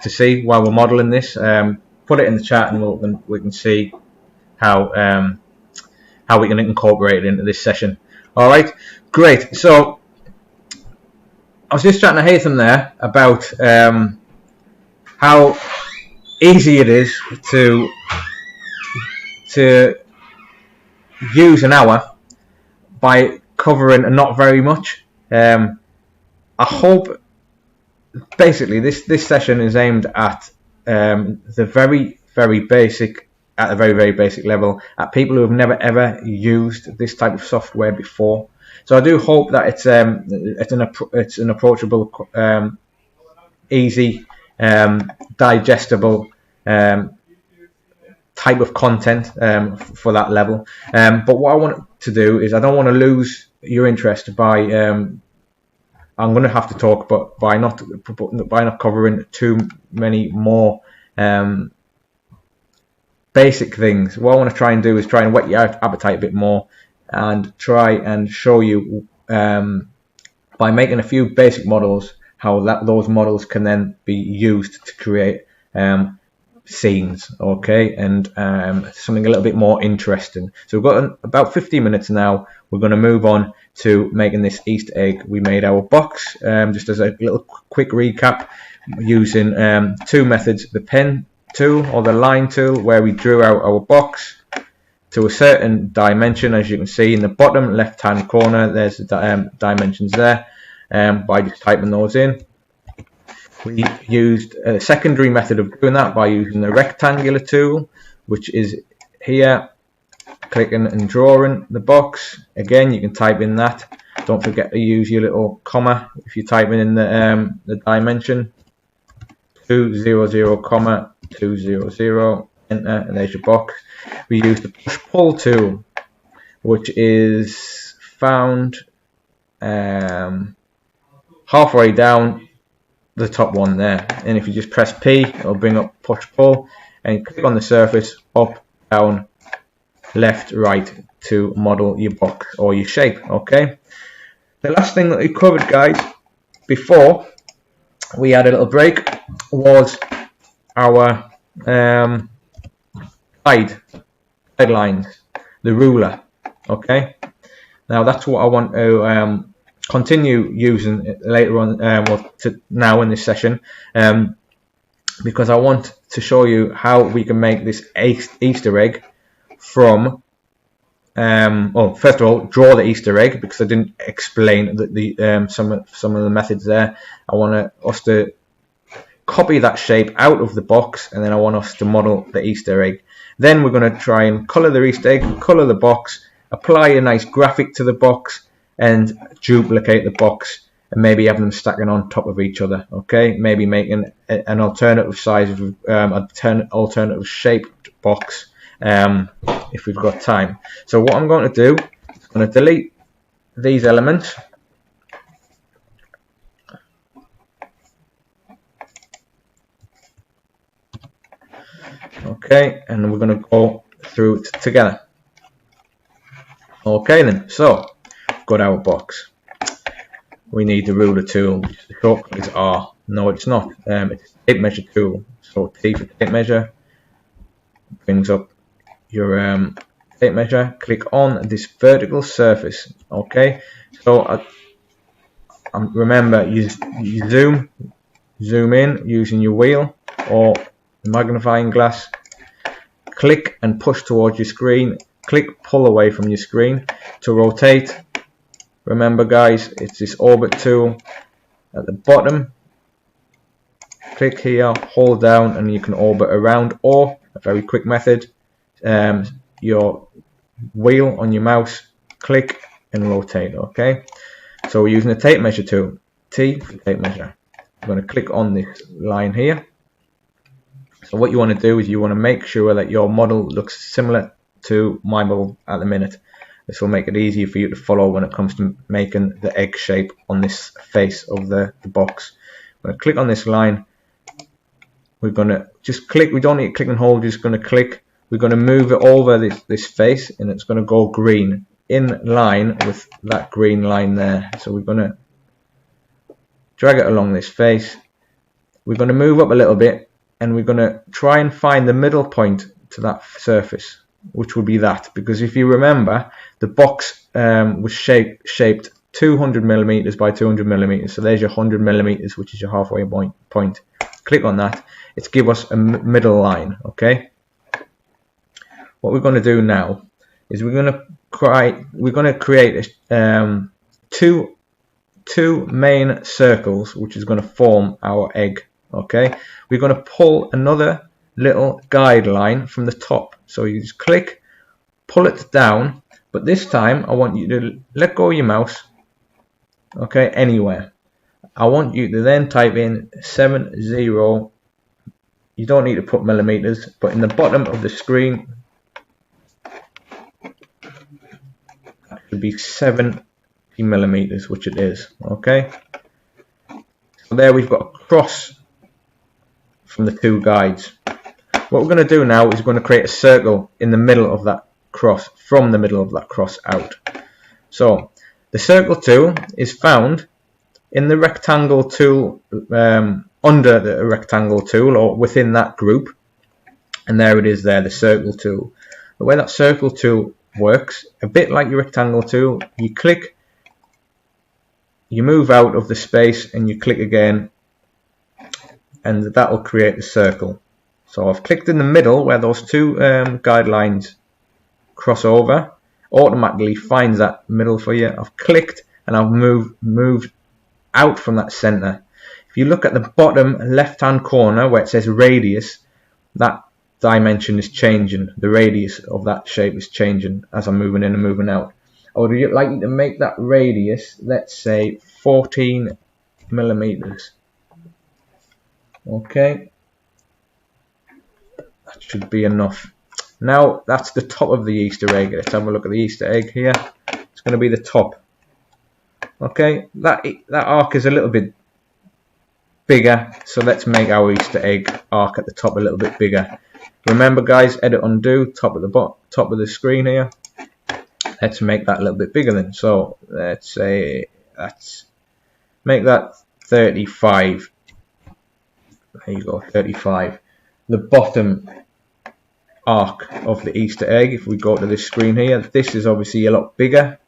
[SPEAKER 1] to see while we're modelling this, put it in the chat, and we can see how we can incorporate it into this session. All right, great. So I was just chatting to Haytham there about how easy it is to use an hour by covering not very much. I hope basically this session is aimed at the very basic, at a very basic level, at people who have never ever used this type of software before. So I do hope that it's an approachable, easy, digestible type of content for that level. But what I want to do is, I don't want to lose your interest by I'm going to have to talk, but by not covering too many more basic things. What I want to try and do is try and whet your appetite a bit more, and try and show you by making a few basic models how those models can then be used to create scenes, okay, and something a little bit more interesting. So we've got about 15 minutes now. We're going to move on to making this Easter egg. We made our box, just as a little quick recap, using two methods: the pen tool or the line tool, where we drew out our box to a certain dimension. As you can see in the bottom left hand corner, there's the dimensions there, by just typing those in. We used a secondary method of doing that by using the rectangular tool, which is here, clicking and drawing the box. Again, you can type in that. Don't forget to use your little comma if you're typing in the dimension. 200, 200, enter, and there's your box. We use the push-pull tool, which is found halfway down the top one there, and if you just press P, it'll bring up push-pull, and click on the surface, up, down, left, right, to model your box or your shape. Okay. The last thing that we covered, guys, before we had a little break, was our guidelines, the ruler. Okay. Now that's what I want to continue using later on, now in this session, because I want to show you how we can make this Easter egg from first of all, draw the Easter egg, because I didn't explain some of the methods there. I want us to copy that shape out of the box, and then I want us to model the Easter egg. Then we're going to try and color the Easter egg, color the box, apply a nice graphic to the box, and duplicate the box, and maybe have them stacking on top of each other. Okay, maybe making an alternative size, alternative shaped box, if we've got time. So what I'm going to do is I'm going to delete these elements. Okay, and we're going to go through it together. Okay then, so we've got our box. We need the ruler tool. The shortcut is R. No, it's not. It's a tape measure tool. So T for tape measure. Brings up your tape measure. Click on this vertical surface. Okay. So remember, you zoom in using your wheel or the magnifying glass. Click and push towards your screen. Click, pull away from your screen to rotate. Remember, guys, it's this orbit tool at the bottom. Click here, hold down, and you can orbit around, or a very quick method, your wheel on your mouse, click and rotate. Okay, so we're using the tape measure tool, T for tape measure. I'm going to click on this line here. So what you want to do is you want to make sure that your model looks similar to my model at the minute. This will make it easier for you to follow when it comes to making the egg shape on this face of the box. I'm going to click on this line. We're going to just click. We don't need to click and hold. We're just going to click. We're going to move it over this face, and it's going to go green in line with that green line there. So we're going to drag it along this face. We're going to move up a little bit, and we're going to try and find the middle point to that surface, which will be that, because if you remember, the box was shaped 200 millimeters by 200 millimeters. So there's your 100 millimeters, which is your halfway point. Click on that. It's give us a middle line. Okay. What we're going to do now is we're going to create two main circles, which is going to form our egg. Okay. We're going to pull another little guideline from the top. So you just click, pull it down, but this time I want you to let go of your mouse, okay, anywhere. I want you to then type in 70, you don't need to put millimeters, but in the bottom of the screen, that should be 70 millimeters, which it is, okay. So there we've got a cross from the two guides. What we're going to do now is we're going to create a circle in the middle of that cross, from the middle of that cross out. So the circle tool is found in the rectangle tool, under the rectangle tool, or within that group, and there it is there, the circle tool. The way that circle tool works, a bit like your rectangle tool, you click, you move out of the space, and you click again, and that will create the circle. So I've clicked in the middle where those two guidelines cross over, automatically finds that middle for you. I've clicked and I've moved out from that center. If you look at the bottom left hand corner where it says radius, that dimension is changing. The radius of that shape is changing as I'm moving in and moving out. I would like you to make that radius, let's say 14 millimeters. Okay. That should be enough. Now that's the top of the Easter egg. Let's have a look at the Easter egg here. It's going to be the top. Okay, that arc is a little bit bigger, so let's make our Easter egg arc at the top a little bit bigger. Remember, guys, edit undo, top of the screen here. Let's make that a little bit bigger then. So let's say make that 35. There you go, 35. The bottom arc of the Easter egg, if we go to this screen here, this is obviously a lot bigger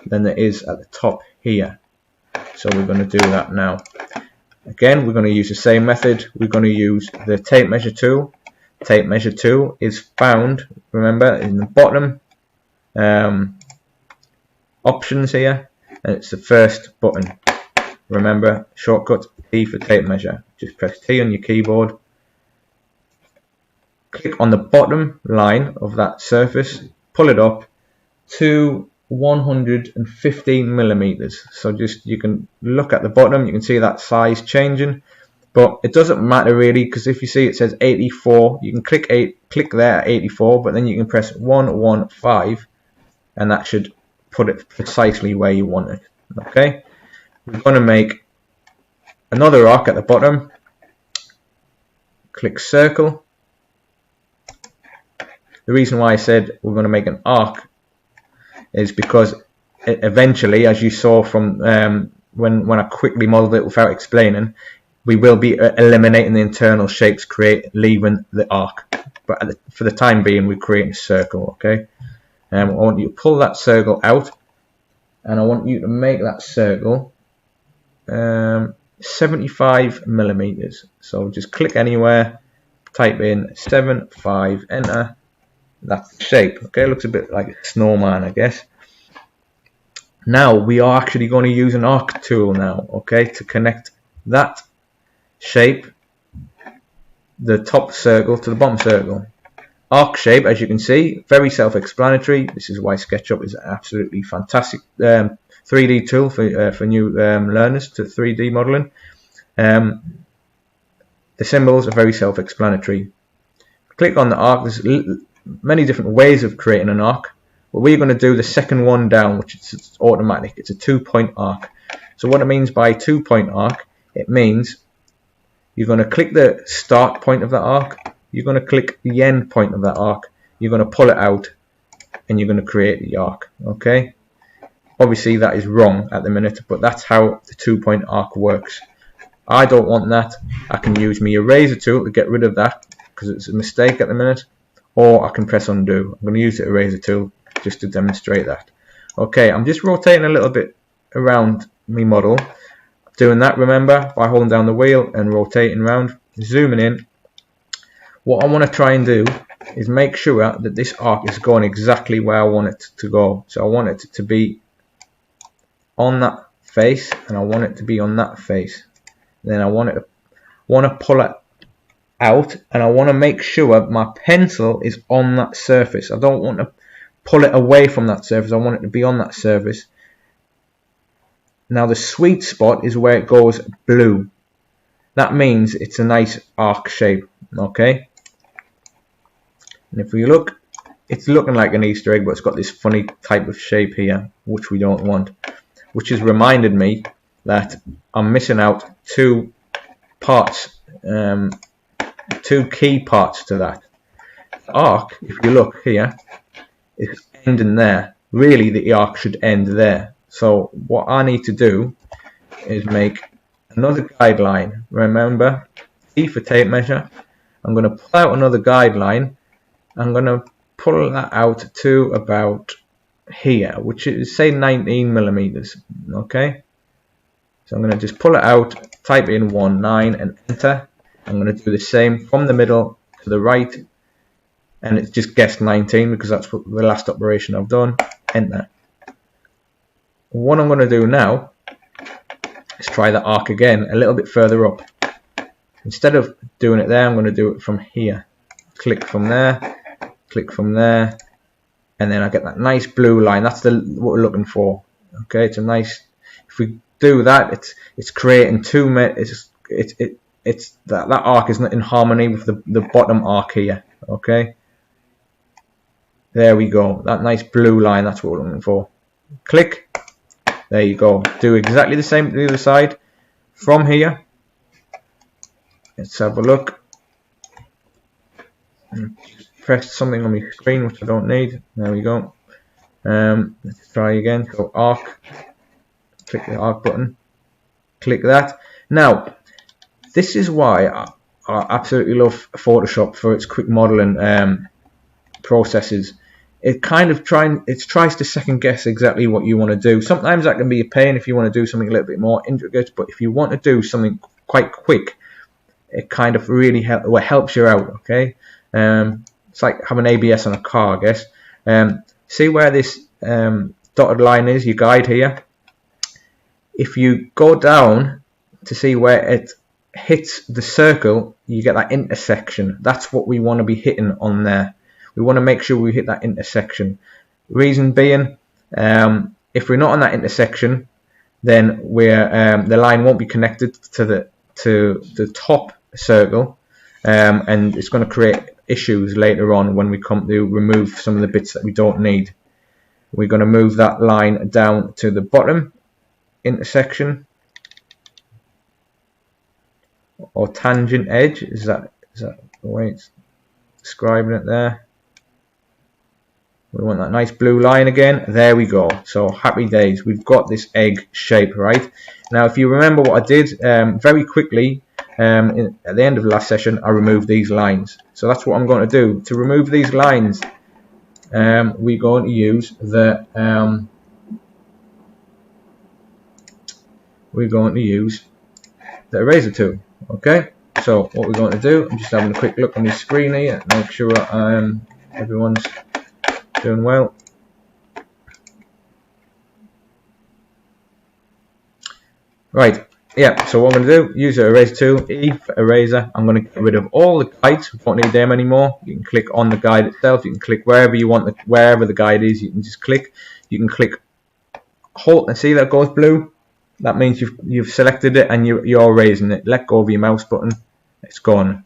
[SPEAKER 1] than it is at the top here. So we're going to do that now. Again, we're going to use the same method. We're going to use the tape measure tool. Tape measure tool is found, remember, in the bottom options here, and it's the first button. Remember, shortcut T for tape measure. Just press T on your keyboard. Click on the bottom line of that surface, pull it up to 115 millimeters. So just, you can look at the bottom, you can see that size changing, but it doesn't matter really, because if you see it says 84, you can click there at 84, but then you can press 115 and that should put it precisely where you want it. Okay, we're going to make another arc at the bottom. Click circle. The reason why I said we're going to make an arc is because eventually, as you saw from when I quickly modeled it without explaining, we will be eliminating the internal shapes, leaving the arc. But for the time being, we're creating a circle. Okay, I want you to pull that circle out, and I want you to make that circle 75 millimeters. So just click anywhere, type in 75, enter. That's the shape. Okay, it looks a bit like a snowman, I guess. Now we are actually going to use an arc tool now, okay, to connect that shape, the top circle, to the bottom circle. Arc shape, as you can see, very self-explanatory. This is why Sketchup is an absolutely fantastic 3D tool for new learners to 3D modeling. The symbols are very self-explanatory. Click on the arc. There's many different ways of creating an arc, but we're going to do the second one down, which is automatic. It's a 2-point arc. So what it means by 2-point arc, it means you're going to click the start point of that arc, you're going to click the end point of that arc, you're going to pull it out, and you're going to create the arc. Okay, obviously that is wrong at the minute, but that's how the 2-point arc works. I don't want that. I can use my eraser tool to get rid of that because it's a mistake at the minute, or I can press undo. I'm going to use the eraser tool just to demonstrate that. Okay, I'm just rotating a little bit around my model. Doing that, remember, by holding down the wheel and rotating around, zooming in. What I want to try and do is make sure that this arc is going exactly where I want it to go. So I want it to be on that face, and I want it to be on that face. Then I want to pull it out, and I want to make sure my pencil is on that surface. I don't want to pull it away from that surface. I want it to be on that surface. Now the sweet spot is where it goes blue. That means it's a nice arc shape. Okay. And if we look, it's looking like an Easter egg, but it's got this funny type of shape here, which we don't want. Which has reminded me that I'm missing out two parts, two key parts to that. The arc, if you look here, is ending there. Really, the arc should end there. So what I need to do is make another guideline. Remember, T for tape measure. I'm going to pull out another guideline. I'm going to pull that out to about here, which is, say, 19 millimeters. Okay. So I'm going to just pull it out, type in 19 and enter. I'm going to do the same from the middle to the right, and it's just guessed 19 because that's what the last operation I've done. Enter. What I'm going to do now is try the arc again a little bit further up. Instead of doing it there, I'm going to do it from here. Click from there, and then I get that nice blue line. That's what we're looking for. Okay, it's a nice. If we do that, it's creating two. It's that arc is not in harmony with the bottom arc here. Okay, there we go. That nice blue line. That's what we're looking for. Click. There you go. Do exactly the same to the other side. From here, let's have a look. Press something on my screen which I don't need. There we go. Let's try again. So arc. Click the arc button. Click that. Now, this is why I absolutely love Photoshop for its quick modeling processes. It kind of tries to second guess exactly what you want to do. Sometimes that can be a pain if you want to do something a little bit more intricate, but if you want to do something quite quick, it kind of really helps you out. Okay, it's like having ABS on a car, I guess. See where this dotted line is, your guide here. If you go down to see where it hits the circle, you get that intersection. That's what we want to be hitting on there. We want to make sure we hit that intersection. Reason being, if we're not on that intersection, then the line won't be connected to the top circle, and it's going to create issues later on when we come to remove some of the bits that we don't need. We're going to move that line down to the bottom intersection, or tangent edge. Is that the way it's describing it there? We want that nice blue line again. There we go. So happy days. We've got this egg shape, right? Now, if you remember what I did very quickly at the end of the last session, I removed these lines. So that's what I'm going to do. To remove these lines, we're going to use the eraser tool. Okay. So what we're going to do, I'm just having a quick look on the screen here, make sure everyone's doing well. Right, yeah, so what I'm going to do, use the eraser tool, E for eraser. I'm going to get rid of all the guides. We don't need them anymore. You can click on the guide itself. You can click wherever you want, wherever the guide is, you can just click. You can click, hold, and see that goes blue. that means you've selected it and you're erasing it. Let go of your mouse button. It's gone.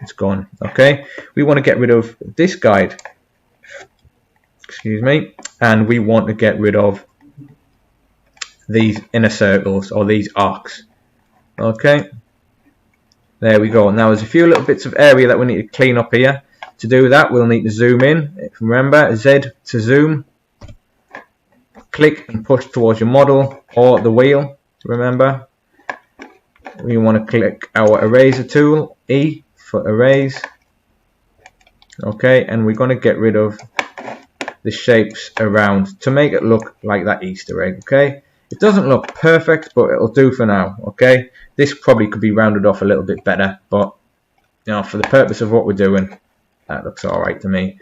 [SPEAKER 1] It's gone. Okay. We want to get rid of this guide. Excuse me. And we want to get rid of these inner circles or these arcs. Okay. There we go. Now there's a few little bits of area that we need to clean up here. To do that, we'll need to zoom in. Remember, Z to zoom. Click and push towards your model or the wheel. Remember, we want to click our eraser tool, E for erase. Okay, and we're going to get rid of the shapes around to make it look like that Easter egg. Okay, it doesn't look perfect, but it'll do for now. Okay, this probably could be rounded off a little bit better, but you know, for the purpose of what we're doing, that looks all right to me.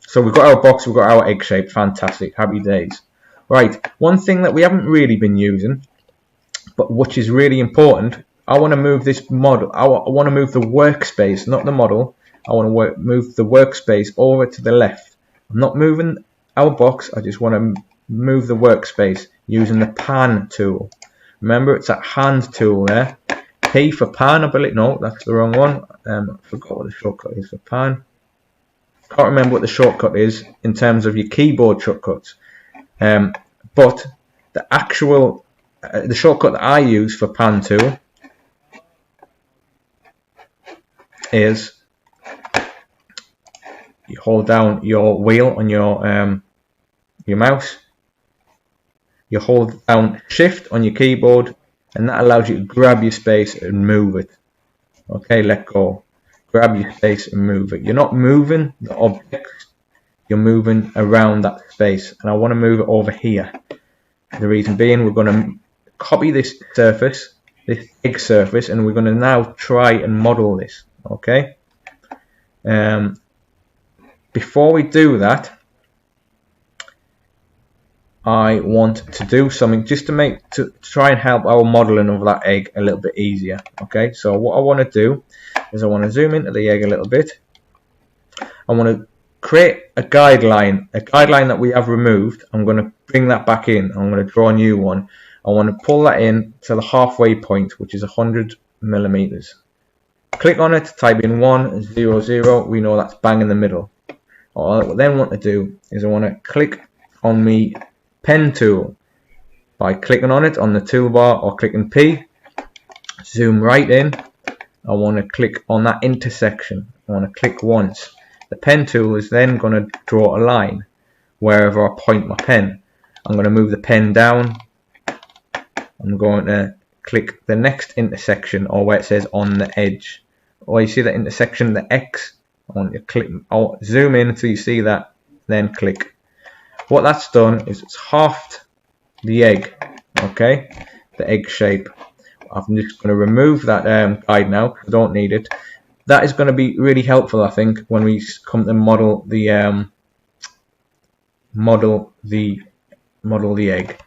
[SPEAKER 1] So we've got our box, we've got our egg shape. Fantastic, happy days. Right, one thing that we haven't really been using, but which is really important, I want to move this model, I want to move the workspace, not the model. I want to move the workspace over to the left. I'm not moving our box, I just want to move the workspace using the pan tool. Remember, it's that hand tool there. P for pan, I believe. No, that's the wrong one. I forgot what the shortcut is for pan. Can't remember what the shortcut is in terms of your keyboard shortcuts. But the actual the shortcut that I use for pan tool is you hold down your wheel on your mouse, you hold down shift on your keyboard, and that allows you to grab your space and move it. Okay, let go. Grab your space and move it. You're not moving the objects, you're moving around that space, and I want to move it over here. The reason being, we're going to copy this surface, this egg surface, and we're going to now try and model this. Okay. Before we do that, I want to do something just to try and help our modeling of that egg a little bit easier. Okay. So what I want to do is I want to zoom into the egg a little bit. I want to create a guideline that we have removed. I'm going to bring that back in. I'm going to draw a new one. I want to pull that in to the halfway point, which is 100 millimeters. Click on it, type in 1, 0, 0. We know that's bang in the middle. All I then want to do is I want to click on the pen tool by clicking on it on the toolbar or clicking P. Zoom right in. I want to click on that intersection. I want to click once. The pen tool is then going to draw a line wherever I point my pen. I'm going to move the pen down. I'm going to click the next intersection, or where it says on the edge. Or you see that intersection, the X. I want you to click. I'll zoom in until you see that, then click. What that's done is it's halved the egg. Okay, the egg shape. I'm just going to remove that guide now. I don't need it. That is going to be really helpful, I think, when we come to model the egg.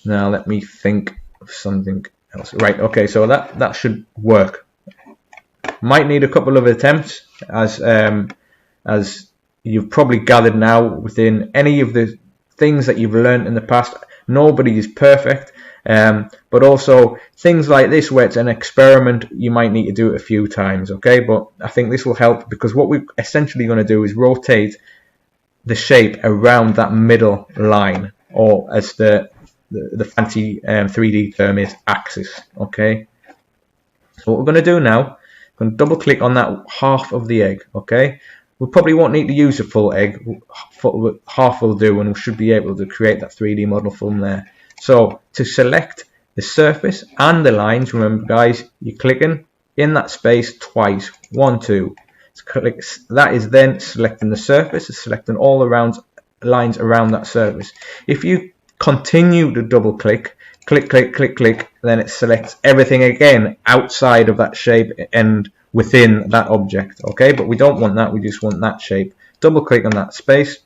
[SPEAKER 1] Now let me think of something else. Right, okay, so that should work. Might need a couple of attempts, as you've probably gathered now within any of the things that you've learned in the past. Nobody is perfect. But also things like this where it's an experiment, you might need to do it a few times, okay? But I think this will help, because what we're essentially going to do is rotate the shape around that middle line, or as the fancy 3D term is, axis, okay? So what we're going to do now, we're going to double click on that half of the egg, okay? We probably won't need to use a full egg, half will do, and we should be able to create that 3D model from there. So to select the surface and the lines, remember guys, you're clicking in that space twice, 1, 2. That is then selecting the surface, it's selecting all around lines around that surface. If you continue to double click, click, then it selects everything again outside of that shape and within that object. Okay, but we don't want that, we just want that shape. Double click on that space.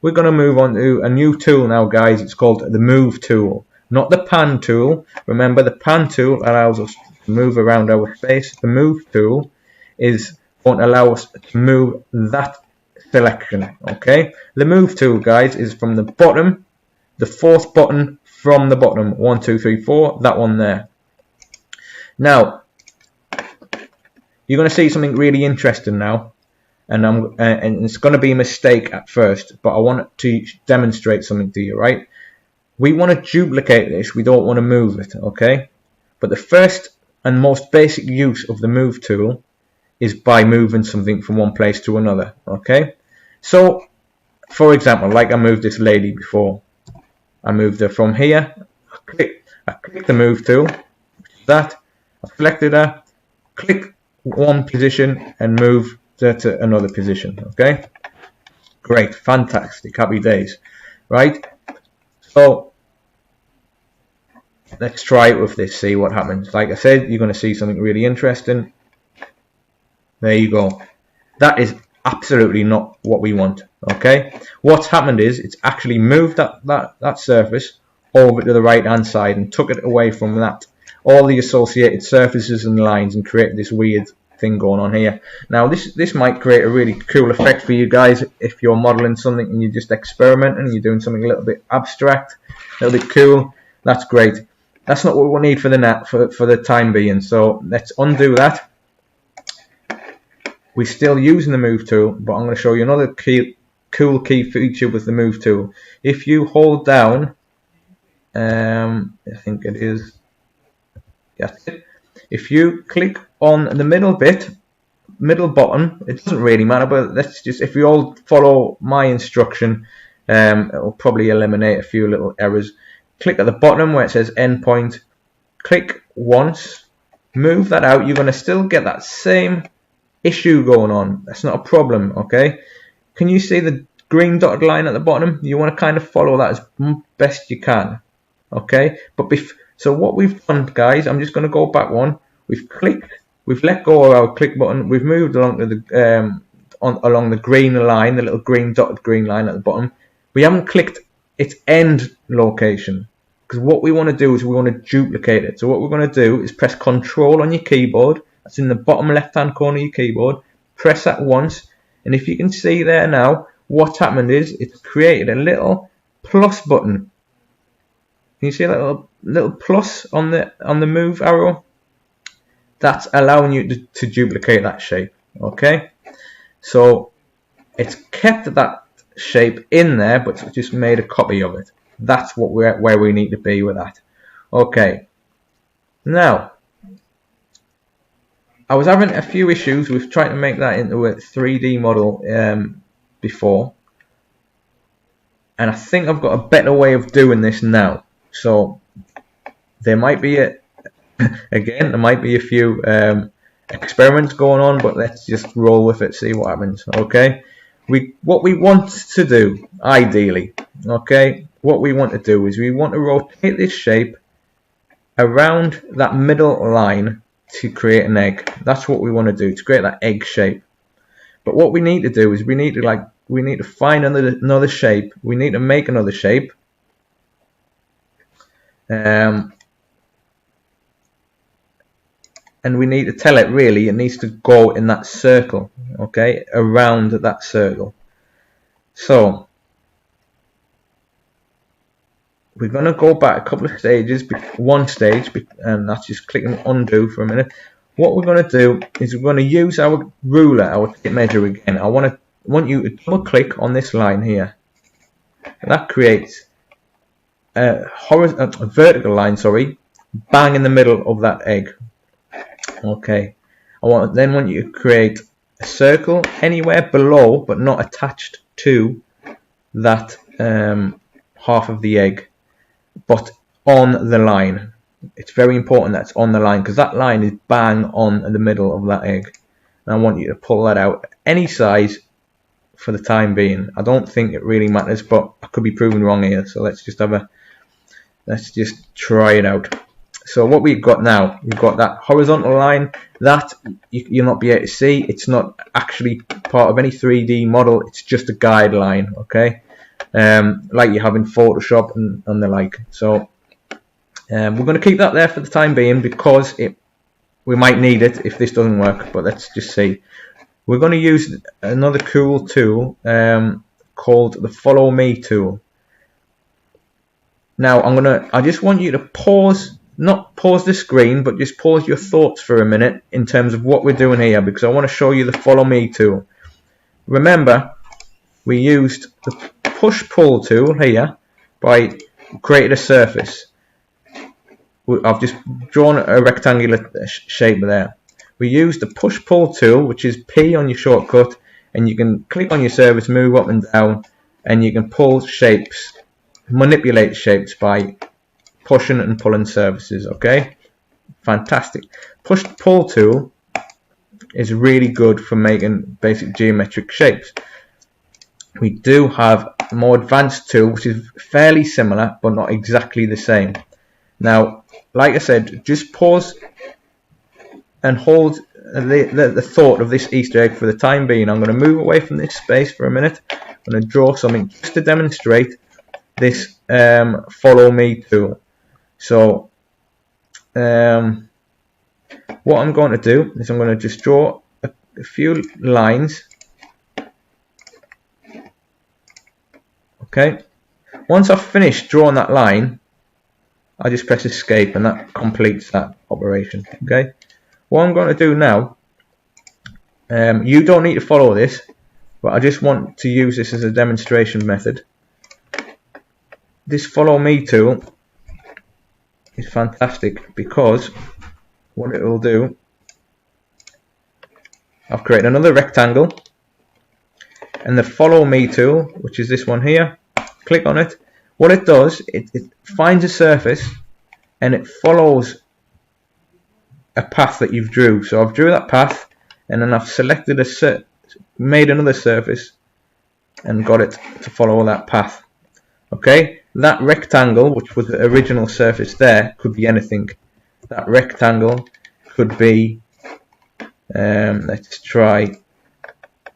[SPEAKER 1] We're going to move on to a new tool now, guys. It's called the Move tool, not the Pan tool. Remember, the Pan tool allows us to move around our space. The Move tool is going to allow us to move that selection. Okay, the Move tool, guys, is from the bottom the fourth button from the bottom. 1, 2, 3, 4. That one there. Now, you're going to see something really interesting now. And it's going to be a mistake at first, but I want to demonstrate something to you, right? We want to duplicate this. We don't want to move it, okay? But the first and most basic use of the move tool is by moving something from one place to another, okay? So, for example, like I moved this lady before. I moved her from here. I click the move tool. That. I selected her. Click one position and move to another position, okay? Great, fantastic, happy days, right? So let's try it with this, see what happens. Like I said, you're going to see something really interesting. There you go. That is absolutely not what we want, okay? What's happened is it's actually moved that surface over to the right hand side and took it away from that, all the associated surfaces and lines, and created this weird thing going on here. Now this might create a really cool effect for you guys if you're modeling something and you're just experimenting, you're doing something a little bit abstract, a little bit cool. That's great. That's not what we need for the time being. So let's undo that. We're still using the move tool, but I'm going to show you another cool key feature with the move tool. If you hold down, I think it is, yes, if you click on the middle button, it doesn't really matter, but let's just, if we all follow my instruction, it will probably eliminate a few little errors. Click at the bottom where it says endpoint, click once, move that out. You're going to still get that same issue going on. That's not a problem, okay? Can you see the green dotted line at the bottom? You want to kind of follow that as best you can, okay? But so what we've done, guys, I'm just going to go back one. We've let go of our click button. We've moved along to the along the green line, the little green dotted green line at the bottom. We haven't clicked its end location, because what we want to do is we want to duplicate it. So what we're going to do is press Control on your keyboard. That's in the bottom left-hand corner of your keyboard. Press that once, and if you can see there now, what's happened is it's created a little plus button. Can you see that little plus on the move arrow? That's allowing you to duplicate that shape, okay? So it's kept that shape in there, but it's just made a copy of it. That's where we need to be with that. Okay. Now, I was having a few issues with trying to make that into a 3D model before, and I think I've got a better way of doing this now. So there might be again, there might be a few experiments going on, but let's just roll with it, see what happens. Okay, what we want to do, ideally, okay, what we want to do is we want to rotate this shape around that middle line to create an egg. That's what we want to do, to create that egg shape. But what we need to do is we need to find another shape. We need to make another shape. And we need to tell it, really, it needs to go in that circle, okay, around that circle. So we're going to go back a couple of stages, one stage, and that's just clicking undo for a minute. What we're going to do is we're going to use our ruler, our tape measure again. I want you to double click on this line here. And that creates a vertical line, sorry, bang in the middle of that egg. Okay, I then want you to create a circle anywhere below, but not attached to that half of the egg, but on the line. It's very important that's on the line, because that line is bang on the middle of that egg. And I want you to pull that out any size for the time being. I don't think it really matters, but I could be proven wrong here. So let's just try it out. So what we've got now, we've got that horizontal line that you'll not be able to see. It's not actually part of any 3D model. It's just a guideline, okay? Like you have in Photoshop and the like. So we're going to keep that there for the time being, because we might need it if this doesn't work. But let's just see. We're going to use another cool tool called the Follow Me tool. Now I just want you to pause, not pause the screen, but just pause your thoughts for a minute in terms of what we're doing here, because I want to show you the follow me tool. Remember, we used the push pull tool here by creating a surface. I've just drawn a rectangular shape there. We used the push pull tool, which is P on your shortcut, and you can click on your surface, move up and down, and you can pull shapes, manipulate shapes by pushing and pulling surfaces. Okay, fantastic. Push pull tool is really good for making basic geometric shapes. We do have a more advanced tool which is fairly similar but not exactly the same. Now, like I said, just pause and hold the thought of this Easter egg for the time being. I'm going to move away from this space for a minute. I'm going to draw something just to demonstrate this follow me tool. So what I'm going to do is I'm going to just draw a few lines. Okay, once I've finished drawing that line, I just press escape and that completes that operation. Okay, what I'm going to do now, you don't need to follow this, but I just want to use this as a demonstration method. This follow me tool is fantastic because what it will do, I've created another rectangle, and the follow me tool, which is this one here, click on it. What it does, it finds a surface and it follows a path that you've drew. So I've drew that path and then I've selected made another surface and got it to follow that path. Okay, that rectangle, which was the original surface there, could be anything. That rectangle could be, let's try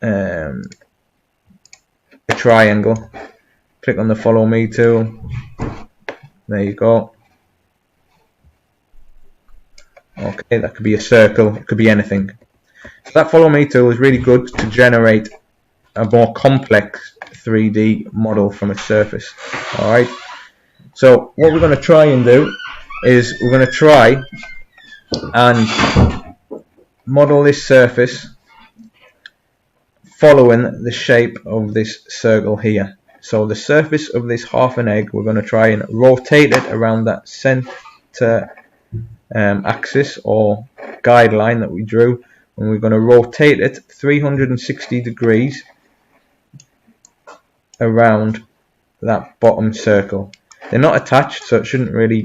[SPEAKER 1] a triangle. Click on the follow me tool. There you go. Okay, that could be a circle, it could be anything. So that follow me tool is really good to generate a more complex 3D model from a surface. Alright, so what we're going to try and do is we're going to try and model this surface following the shape of this circle here. So the surface of this half an egg, we're going to try and rotate it around that center axis or guideline that we drew, and we're going to rotate it 360 degrees around that bottom circle. They're not attached, so it shouldn't really,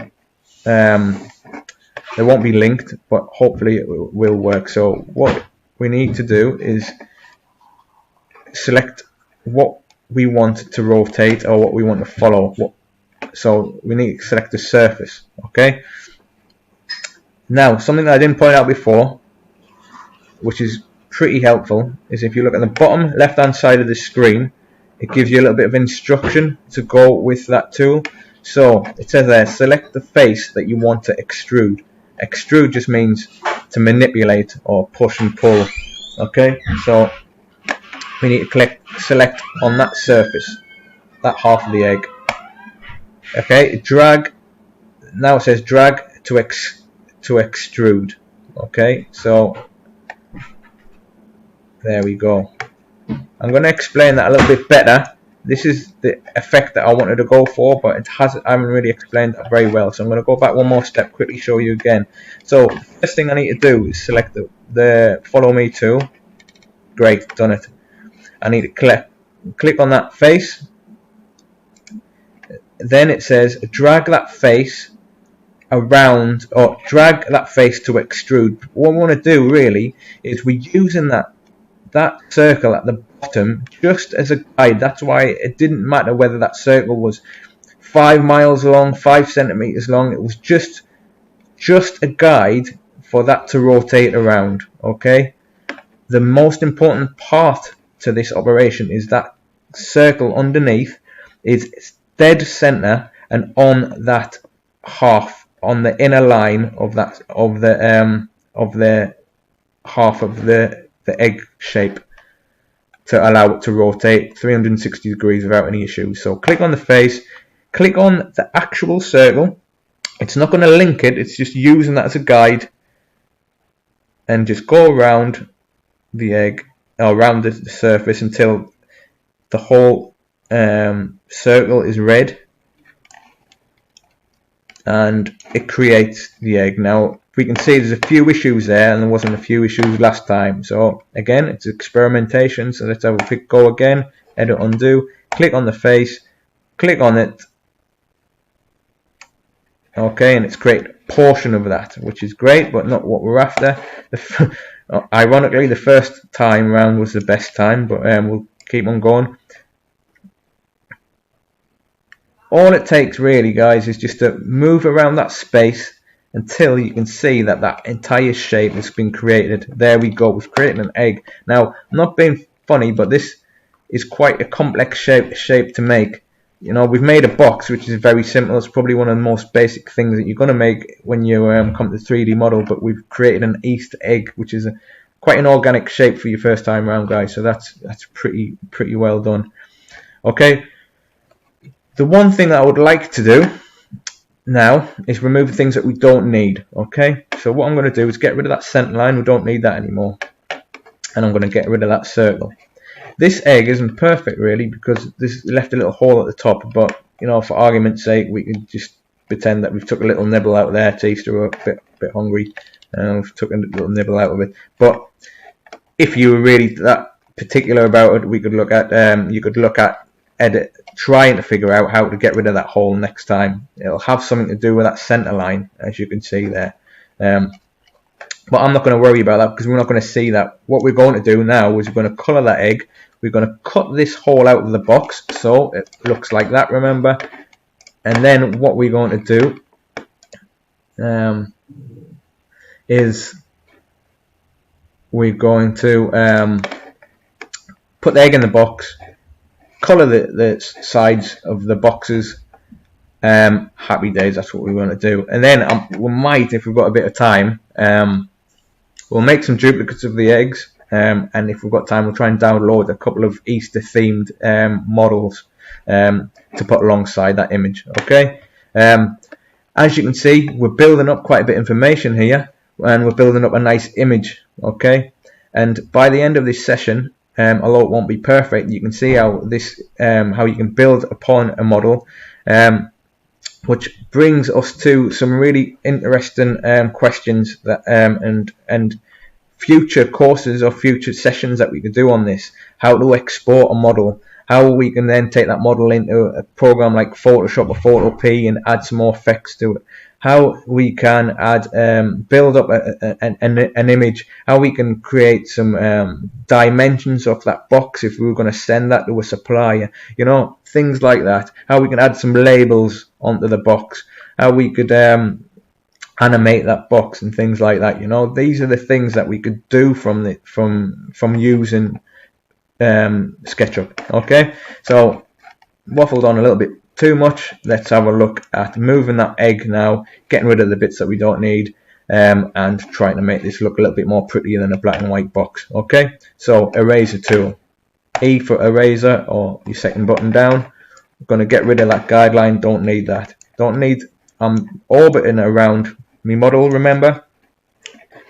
[SPEAKER 1] they won't be linked, but hopefully it will work. So what we need to do is select what we want to rotate or what we want to follow. So we need to select the surface. Okay, now something that I didn't point out before, which is pretty helpful, is if you look at the bottom left hand side of the screen, it gives you a little bit of instruction to go with that tool. So it says there, select the face that you want to extrude. Extrude just means to manipulate or push and pull. Okay, so we need to select on that surface, that half of the egg. Okay, drag. Now it says drag to extrude. Okay, so there we go. I'm going to explain that a little bit better. This is the effect that I wanted to go for, but I haven't really explained that very well. So I'm going to go back one more step, quickly show you again. So the first thing I need to do is select the follow me tool. Great, done it. I need to click on that face. Then it says drag that face around, or drag that face to extrude. What we want to do really is we're using that circle at the bottom just as a guide. That's why it didn't matter whether that circle was 5 miles long, 5 centimeters long. It was just a guide for that to rotate around. Okay, the most important part to this operation is that circle underneath is dead center and on that half, on the inner line of that of the half of the egg shape, to allow it to rotate 360 degrees without any issues. So click on the face, click on the actual circle. It's not going to link it, it's just using that as a guide, and just go around the egg, or around the surface until the whole circle is red, and it creates the egg. Now we can see there's a few issues there, and there wasn't a few issues last time. So again, it's experimentation. So let's have a quick go again. Edit, undo, click on the face, click on it. Okay, and it's created a portion of that, which is great, but not what we're after. Ironically, the first time round was the best time, but we'll keep on going. All it takes really, guys, is just to move around that space until you can see that that entire shape has been created. There we go, we've created an egg. Now, I'm not being funny, but this is quite a complex shape to make. You know, we've made a box, which is very simple. It's probably one of the most basic things that you're going to make when you come to 3D model, but we've created an Easter egg, which is quite an organic shape for your first time around, guys. So that's pretty well done. Okay. The one thing that I would like to do now is remove the things that we don't need. Okay, so what I'm going to do is get rid of that center line. We don't need that anymore, and I'm going to get rid of that circle. This egg isn't perfect really, because this left a little hole at the top, but you know, for argument's sake, we can just pretend that we've took a little nibble out there. Taster were a bit hungry, and we've took a little nibble out of it. But if you were really that particular about it, we could look at you could look at trying to figure out how to get rid of that hole next time. It'll have something to do with that center line, as you can see there. But I'm not going to worry about that, because we're not going to see that. What we're going to do now is we're going to color that egg. We're going to cut this hole out of the box so it looks like that, remember. And then what we're going to do is we're going to put the egg in the box, color the sides of the boxes. Happy days, that's what we want to do. And then we might, if we've got a bit of time, we'll make some duplicates of the eggs, and if we've got time, we'll try and download a couple of Easter themed models to put alongside that image. Okay, as you can see, we're building up quite a bit of information here, and we're building up a nice image. Okay, and by the end of this session, although it won't be perfect, you can see how this how you can build upon a model, which brings us to some really interesting questions that and future courses or future sessions that we could do on this. How to export a model, how we can then take that model into a program like Photoshop or Photopea and add some more effects to it. How we can add build up an image, how we can create some dimensions of that box if we were going to send that to a supplier, you know, things like that. How we can add some labels onto the box, how we could animate that box and things like that. You know, these are the things that we could do from using SketchUp. Okay, so waffled on a little bit too much. Let's have a look at moving that egg now, getting rid of the bits that we don't need, and trying to make this look a little bit more pretty than a black and white box. Okay, so eraser tool, E for eraser, or your second button down. I'm going to get rid of that guideline. Don't need that. Don't need. I'm orbiting around my model. Remember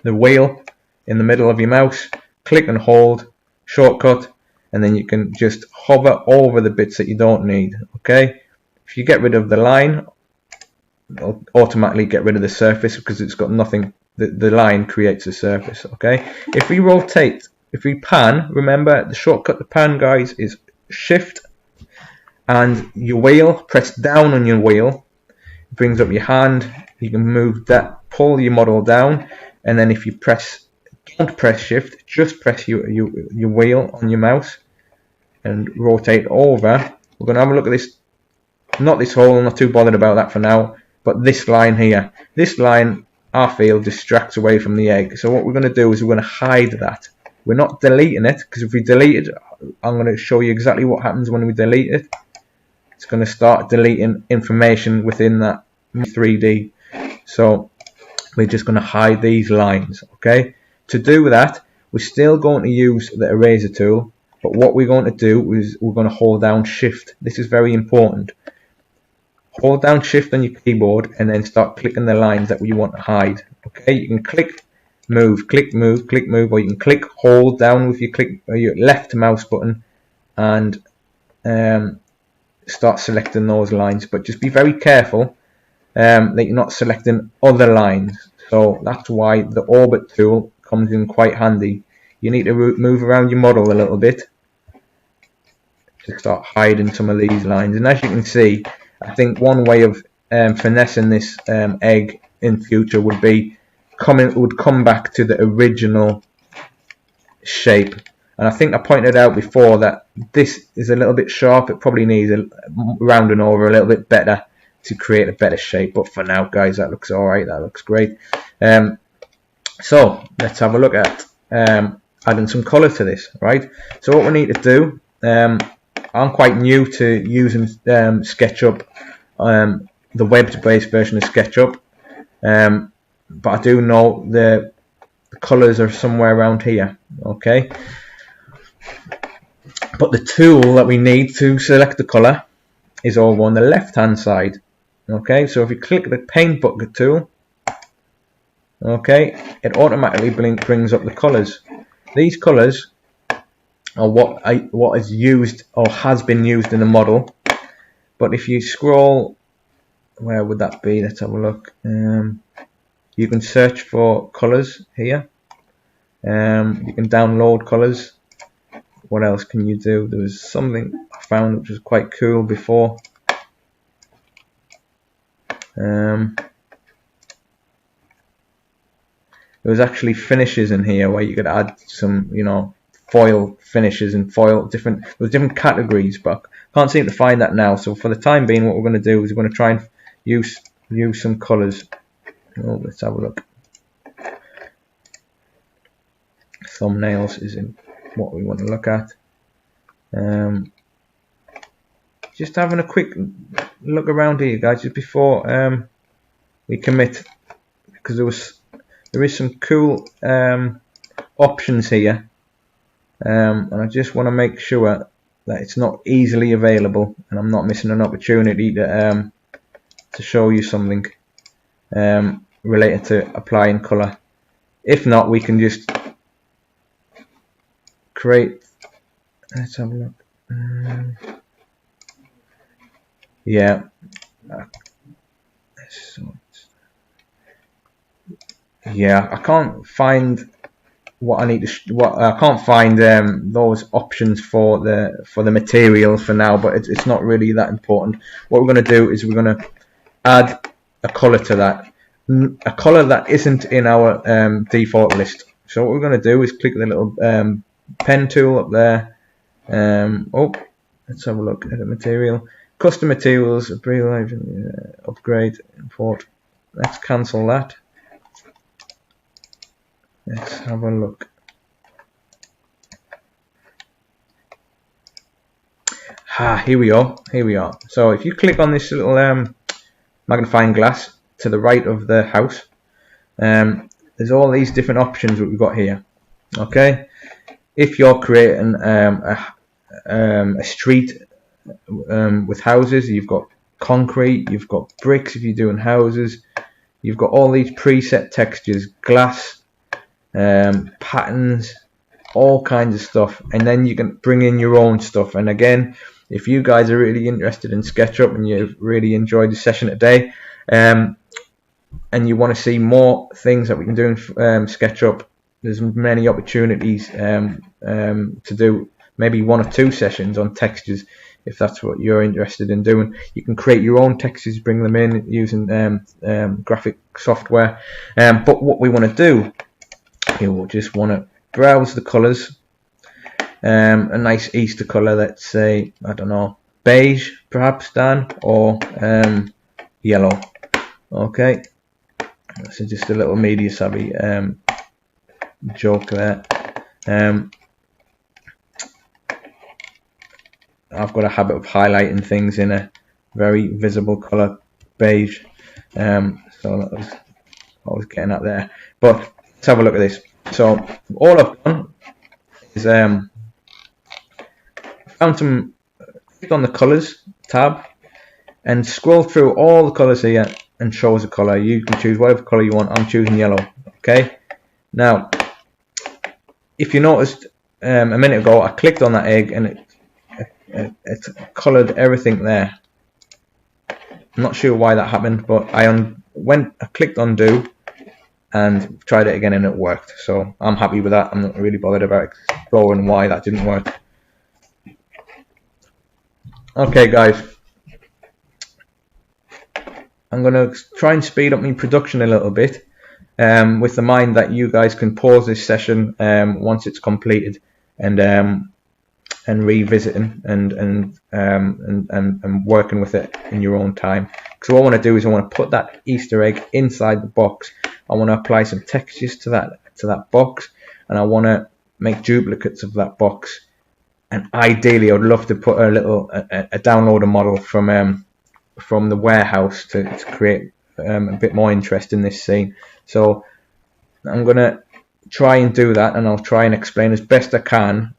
[SPEAKER 1] the wheel in the middle of your mouse. Click and hold, shortcut, and then you can just hover over the bits that you don't need. Okay, if you get rid of the line, it'll automatically get rid of the surface because it's got nothing. The line creates a surface. Okay, if we rotate, if we pan, remember the shortcut to pan, guys, is Shift and your wheel. Press down on your wheel, it brings up your hand. You can move that, pull your model down, and then if you don't press Shift, just press your wheel on your mouse and rotate over. We're going to have a look at this, not this hole, I'm not too bothered about that for now, but this line here. This line, I feel, distracts away from the egg. So what we're going to do is we're going to hide that. We're not deleting it, because if we delete it, I'm going to show you exactly what happens when we delete it. It's going to start deleting information within that 3D. So we're just going to hide these lines. Okay. To do that, we're still going to use the eraser tool, but what we're going to do is we're going to hold down Shift. This is very important. hold down Shift on your keyboard and then start clicking the lines that you want to hide. Okay, you can click move, click move, click move, or you can click hold down with your left mouse button and start selecting those lines. But just be very careful that you're not selecting other lines. So that's why the orbit tool comes in quite handy. You need to move around your model a little bit to start hiding some of these lines. And as you can see, I think one way of finessing this egg in future would be come back to the original shape. And I think I pointed out before that this is a little bit sharp. It probably needs rounding over a little bit better to create a better shape. But for now, guys, that looks alright. That looks great. So let's have a look at adding some colour to this, right? So what we need to do, I'm quite new to using SketchUp, the web-based version of SketchUp, but I do know the colours are somewhere around here, okay? But the tool that we need to select the colour is over on the left-hand side, okay? So if you click the paint bucket tool, okay, it automatically brings up the colours. These colours are what is used or has been used in the model. But if you scroll, where would that be? Let's have a look. You can search for colours here. You can download colours. What else can you do? There was something I found which was quite cool before. There was actually finishes in here where you could add some, foil finishes and different categories, but I can't seem to find that now. So for the time being, what we're going to do is we're going to try and use some colours. Oh, let's have a look. Thumbnails is in what we want to look at. Just having a quick look around here, guys, just before we commit, because there is some cool options here, and I just want to make sure that it's not easily available and I'm not missing an opportunity to show you something related to applying colour. If not, we can just create, let's have a look. Yeah, yeah, I can't find what I need to. I can't find those options for the materials for now, but it's not really that important. What we're going to do is we're going to add a color to that, a color that isn't in our default list. So what we're going to do is click the little pen tool up there. Oh, let's have a look at the material. Custom materials, upgrade, import. Let's cancel that. Let's have a look. Here we are. Here we are. So if you click on this little magnifying glass to the right of the house, there's all these different options that we've got here. Okay, if you're creating a street with houses, you've got concrete, you've got bricks. If you're doing houses, you've got all these preset textures, glass, patterns, all kinds of stuff, and then you can bring in your own stuff. And again, if you guys are really interested in SketchUp and you've really enjoyed the session today, and you want to see more things that we can do in SketchUp, there's many opportunities to do maybe 1 or 2 sessions on textures. If that's what you're interested in doing, you can create your own textures, bring them in using graphic software. But what we want to do, you'll just want to browse the colors. A nice Easter color, let's say, I don't know, beige perhaps, Dan, or yellow. Okay, this is just a little media savvy joke there. I've got a habit of highlighting things in a very visible color, beige. So that was what I was getting at there. But let's have a look at this. So all I've done is found some, click on the colors tab, and scroll through all the colors here and shows a color. You can choose whatever color you want. I'm choosing yellow. Okay. Now, if you noticed a minute ago, I clicked on that egg and it colored everything there. I'm not sure why that happened, but I clicked undo and tried it again and it worked. So I'm happy with that. I'm not really bothered about exploring why that didn't work. Okay, guys. I'm going to try and speed up my production a little bit, with the mind that you guys can pause this session once it's completed and revisiting and working with it in your own time. Because what I want to do is I want to put that Easter egg inside the box. I want to apply some textures to that box, and I want to make duplicates of that box. And ideally, I would love to put a downloader model from the warehouse to create a bit more interest in this scene. So I'm going to try and do that, and I'll try and explain as best I can,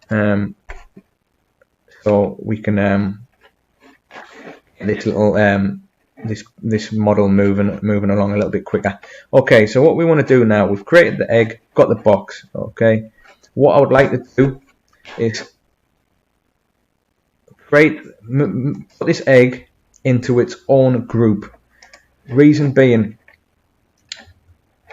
[SPEAKER 1] so we can this little this model moving along a little bit quicker. Okay, so what we want to do now, we've created the egg, got the box. Okay, what I would like to do is put this egg into its own group. Reason being,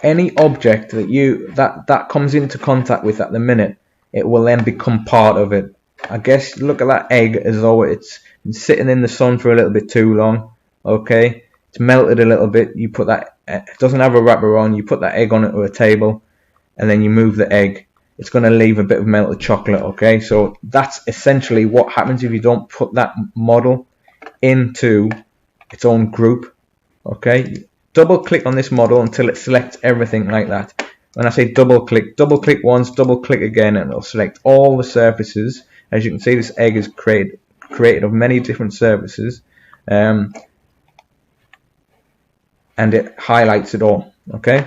[SPEAKER 1] any object that comes into contact with at the minute, it will then become part of it. I guess look at that egg as though it's been sitting in the sun for a little bit too long. Okay, it's melted a little bit. You put that, it doesn't have a wrapper on. You put that egg on it with a table, and then you move the egg. It's going to leave a bit of melted chocolate. Okay, so that's essentially what happens if you don't put that model into its own group. Okay, double click on this model until it selects everything like that. When I say double click once, double click again, and it'll select all the surfaces. As you can see, this egg is created of many different surfaces, and it highlights it all. Okay,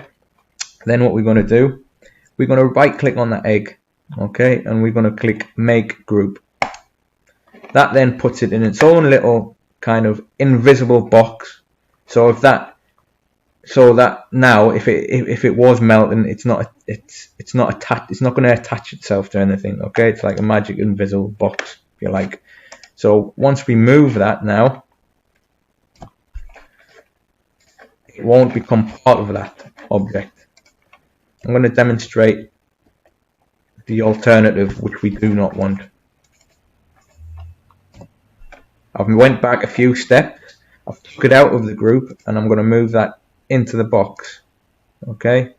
[SPEAKER 1] then what we're going to do, we're going to right click on that egg, okay, and we're going to click make group. That then puts it in its own little kind of invisible box. So if that now if it was melting, it's not attached. It's not going to attach itself to anything. Okay, it's like a magic invisible box, if you like. So once we move that now, it won't become part of that object. I'm going to demonstrate the alternative, which we do not want. I've went back a few steps. I've took it out of the group, and I'm going to move that into the box. Okay.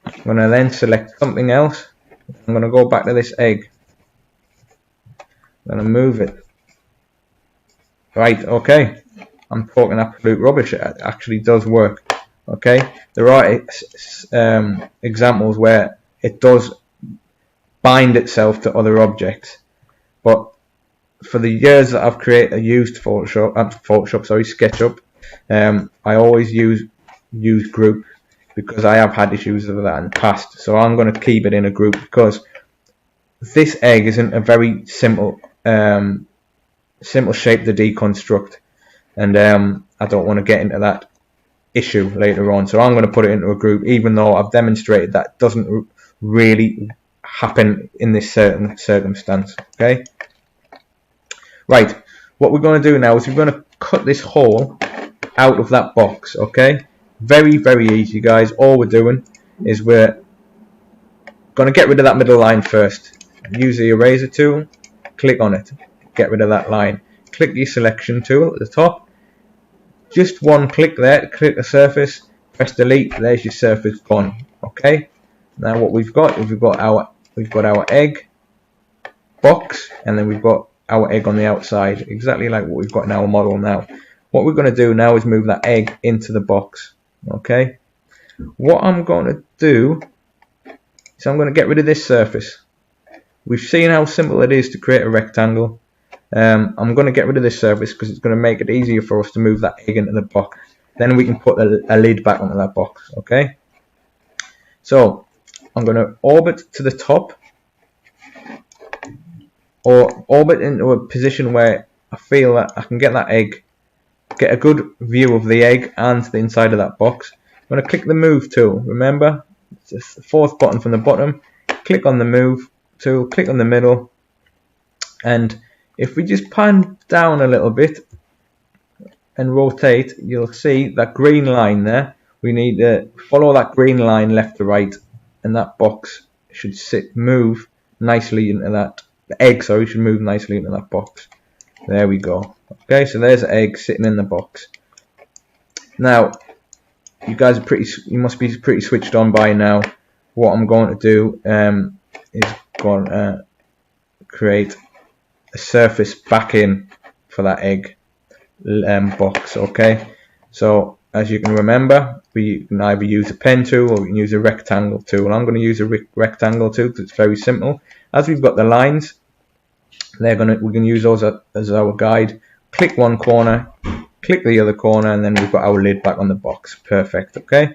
[SPEAKER 1] I'm going to then select something else. I'm going to go back to this egg. I'm going to move it. Right, okay. I'm talking absolute rubbish. It actually does work. Okay. There are examples where it does bind itself to other objects. But for the years that I've used SketchUp, I always use group because I have had issues with that in the past. So I'm going to keep it in a group because this egg isn't a very simple shape to deconstruct, and I don't want to get into that issue later on. So I'm going to put it into a group, even though I've demonstrated that doesn't really happen in this certain circumstance. Okay. Right, what we're going to do now is we're going to cut this hole out of that box, okay? Very, very easy, guys. All we're doing is we're going to get rid of that middle line first. Use the eraser tool, click on it, get rid of that line. Click your selection tool at the top. Just one click there, click the surface, press delete, there's your surface gone, okay? Now what we've got is we've got our egg box, and then we've got our egg on the outside, exactly like what we've got in our model now. What we're going to do now is move that egg into the box. Okay. What I'm going to do is I'm going to get rid of this surface. We've seen how simple it is to create a rectangle. I'm going to get rid of this surface because it's going to make it easier for us to move that egg into the box. Then we can put a lid back onto that box. Okay. So I'm going to orbit to the top. or orbit into a position where I feel that I can get that egg, get a good view of the egg and the inside of that box. I'm going to click the move tool. Remember, it's the fourth button from the bottom. Click on the move tool, click on the middle, and if we just pan down a little bit and rotate, you'll see that green line there. We need to follow that green line left to right, and that box should move nicely into that. The egg, sorry, should move nicely into that box. There we go. Okay, so there's the egg sitting in the box. Now, you guys are you must be pretty switched on by now. What I'm going to do is going to create a surface back in for that egg box. Okay, so as you can remember, we can either use a pen tool or we can use a rectangle tool. I'm going to use a rectangle tool because it's very simple. As we've got the lines, we can use those as our guide. Click one corner, click the other corner, and then we've got our lid back on the box. Perfect. Okay,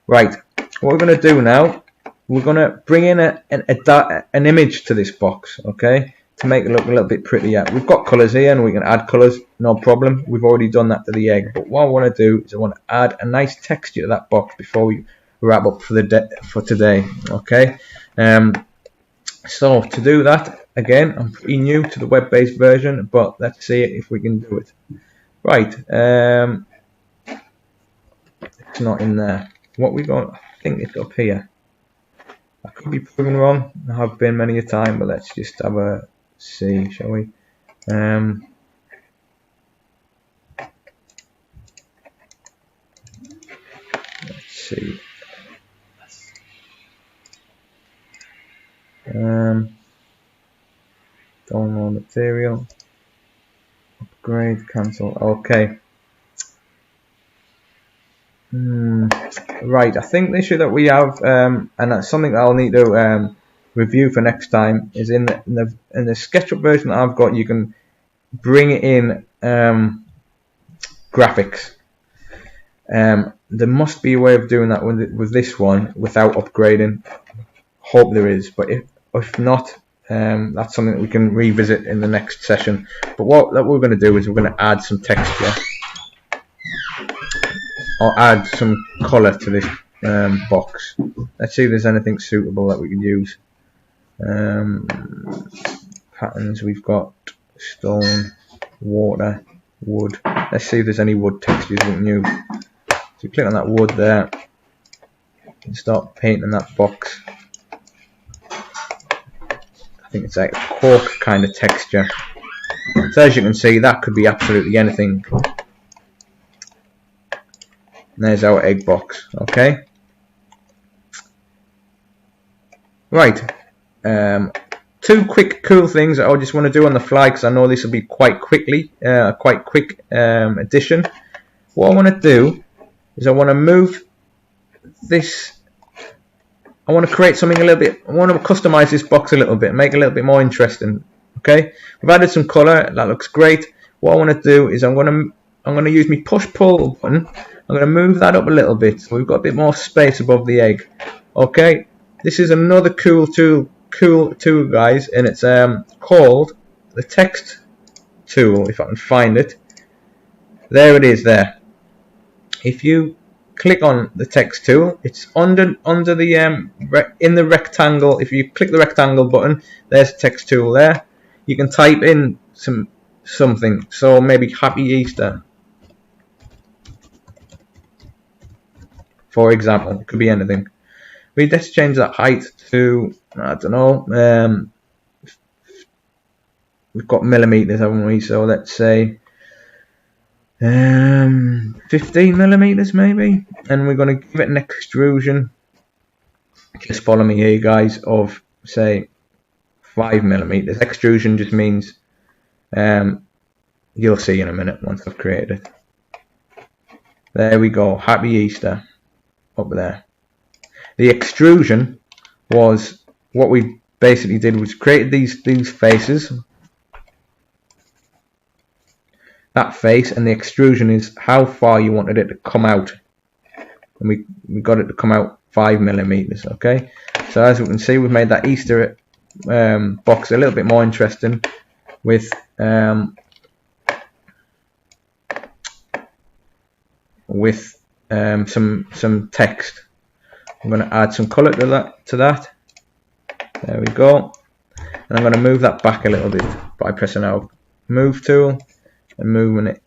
[SPEAKER 1] right. What we're going to do now, we're going to bring in an image to this box. Okay, to make it look a little bit prettier. We've got colours here, and we can add colours, no problem. We've already done that to the egg. But what I want to do is I want to add a nice texture to that box before we wrap up for today. Okay. So to do that, again, I'm pretty new to the web-based version, but let's see if we can do it. Right, it's not in there. What we got? I think it's up here. I could be proven wrong. I have been many a time, but let's just have a see, shall we? Let's see. Download material, upgrade, cancel. Okay. Right, I think the issue that we have, and that's something that I'll need to review for next time, is in the SketchUp version that I've got, you can bring in graphics. There must be a way of doing that with this one without upgrading. Hope there is, but if not, that's something that we can revisit in the next session. But what we're going to do is we're going to add some texture or add some colour to this box. Let's see if there's anything suitable that we can use. Patterns, we've got stone, water, wood. Let's see if there's any wood textures we can use. So click on that wood there and start painting that box. I think it's like a cork kind of texture. So as you can see, that could be absolutely anything. And there's our egg box. Okay. Right. Two quick cool things that I just want to do on the fly because I know this will be quite quick addition. What I want to do is I want to move this. I want to create something a little bit. I want to customize this box a little bit, make it a little bit more interesting. Okay, we've added some color. That looks great. What I want to do is I'm going to use my push pull button. I'm going to move that up a little bit so we've got a bit more space above the egg. Okay, this is another cool tool, guys, and it's called the text tool. If I can find it, there it is. There. If you click on the text tool, it's under the in the rectangle. If you click the rectangle button, there's the text tool there. You can type in something. So maybe Happy Easter, for example. It could be anything. Let's change that height to, I don't know. We've got millimeters, haven't we? So let's say 15 millimeters maybe, and we're going to give it an extrusion, just follow me here guys, of say 5 millimeters. Extrusion just means you'll see in a minute once I've created it. There we go, Happy Easter up there. The extrusion was what we basically did was created these faces, that face, and the extrusion is how far you wanted it to come out, and we got it to come out 5 millimeters. Okay, so as we can see, we've made that Easter box a little bit more interesting with some text. I'm going to add some colour to that. There we go. And I'm going to move that back a little bit by pressing our move tool and moving it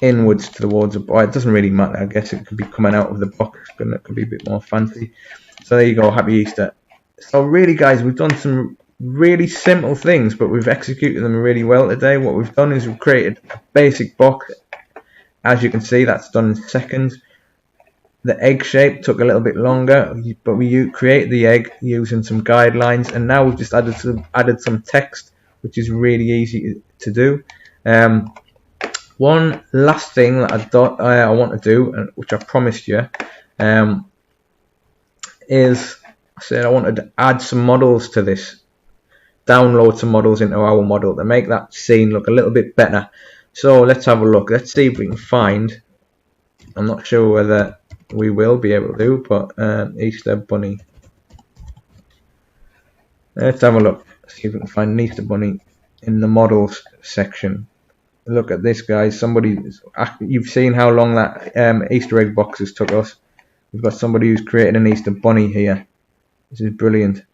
[SPEAKER 1] inwards towards the box. It doesn't really matter. I guess it could be coming out of the box, but it could be a bit more fancy. So there you go. Happy Easter. So really, guys, we've done some really simple things, but we've executed them really well today. What we've done is we've created a basic box. As you can see, that's done in seconds. The egg shape took a little bit longer, but we created the egg using some guidelines, and now we've just added some text, which is really easy to do. One last thing that I want to do, which I promised you, is I said I wanted to add some models to this. Download some models into our model to make that scene look a little bit better. So let's have a look. Let's see if we can find. I'm not sure whether we will be able to do, but Easter Bunny. Let's have a look. See if we can find an Easter Bunny in the models section. Look at this, guys. You've seen how long that Easter egg boxes took us. We've got somebody who's created an Easter Bunny here. This is brilliant.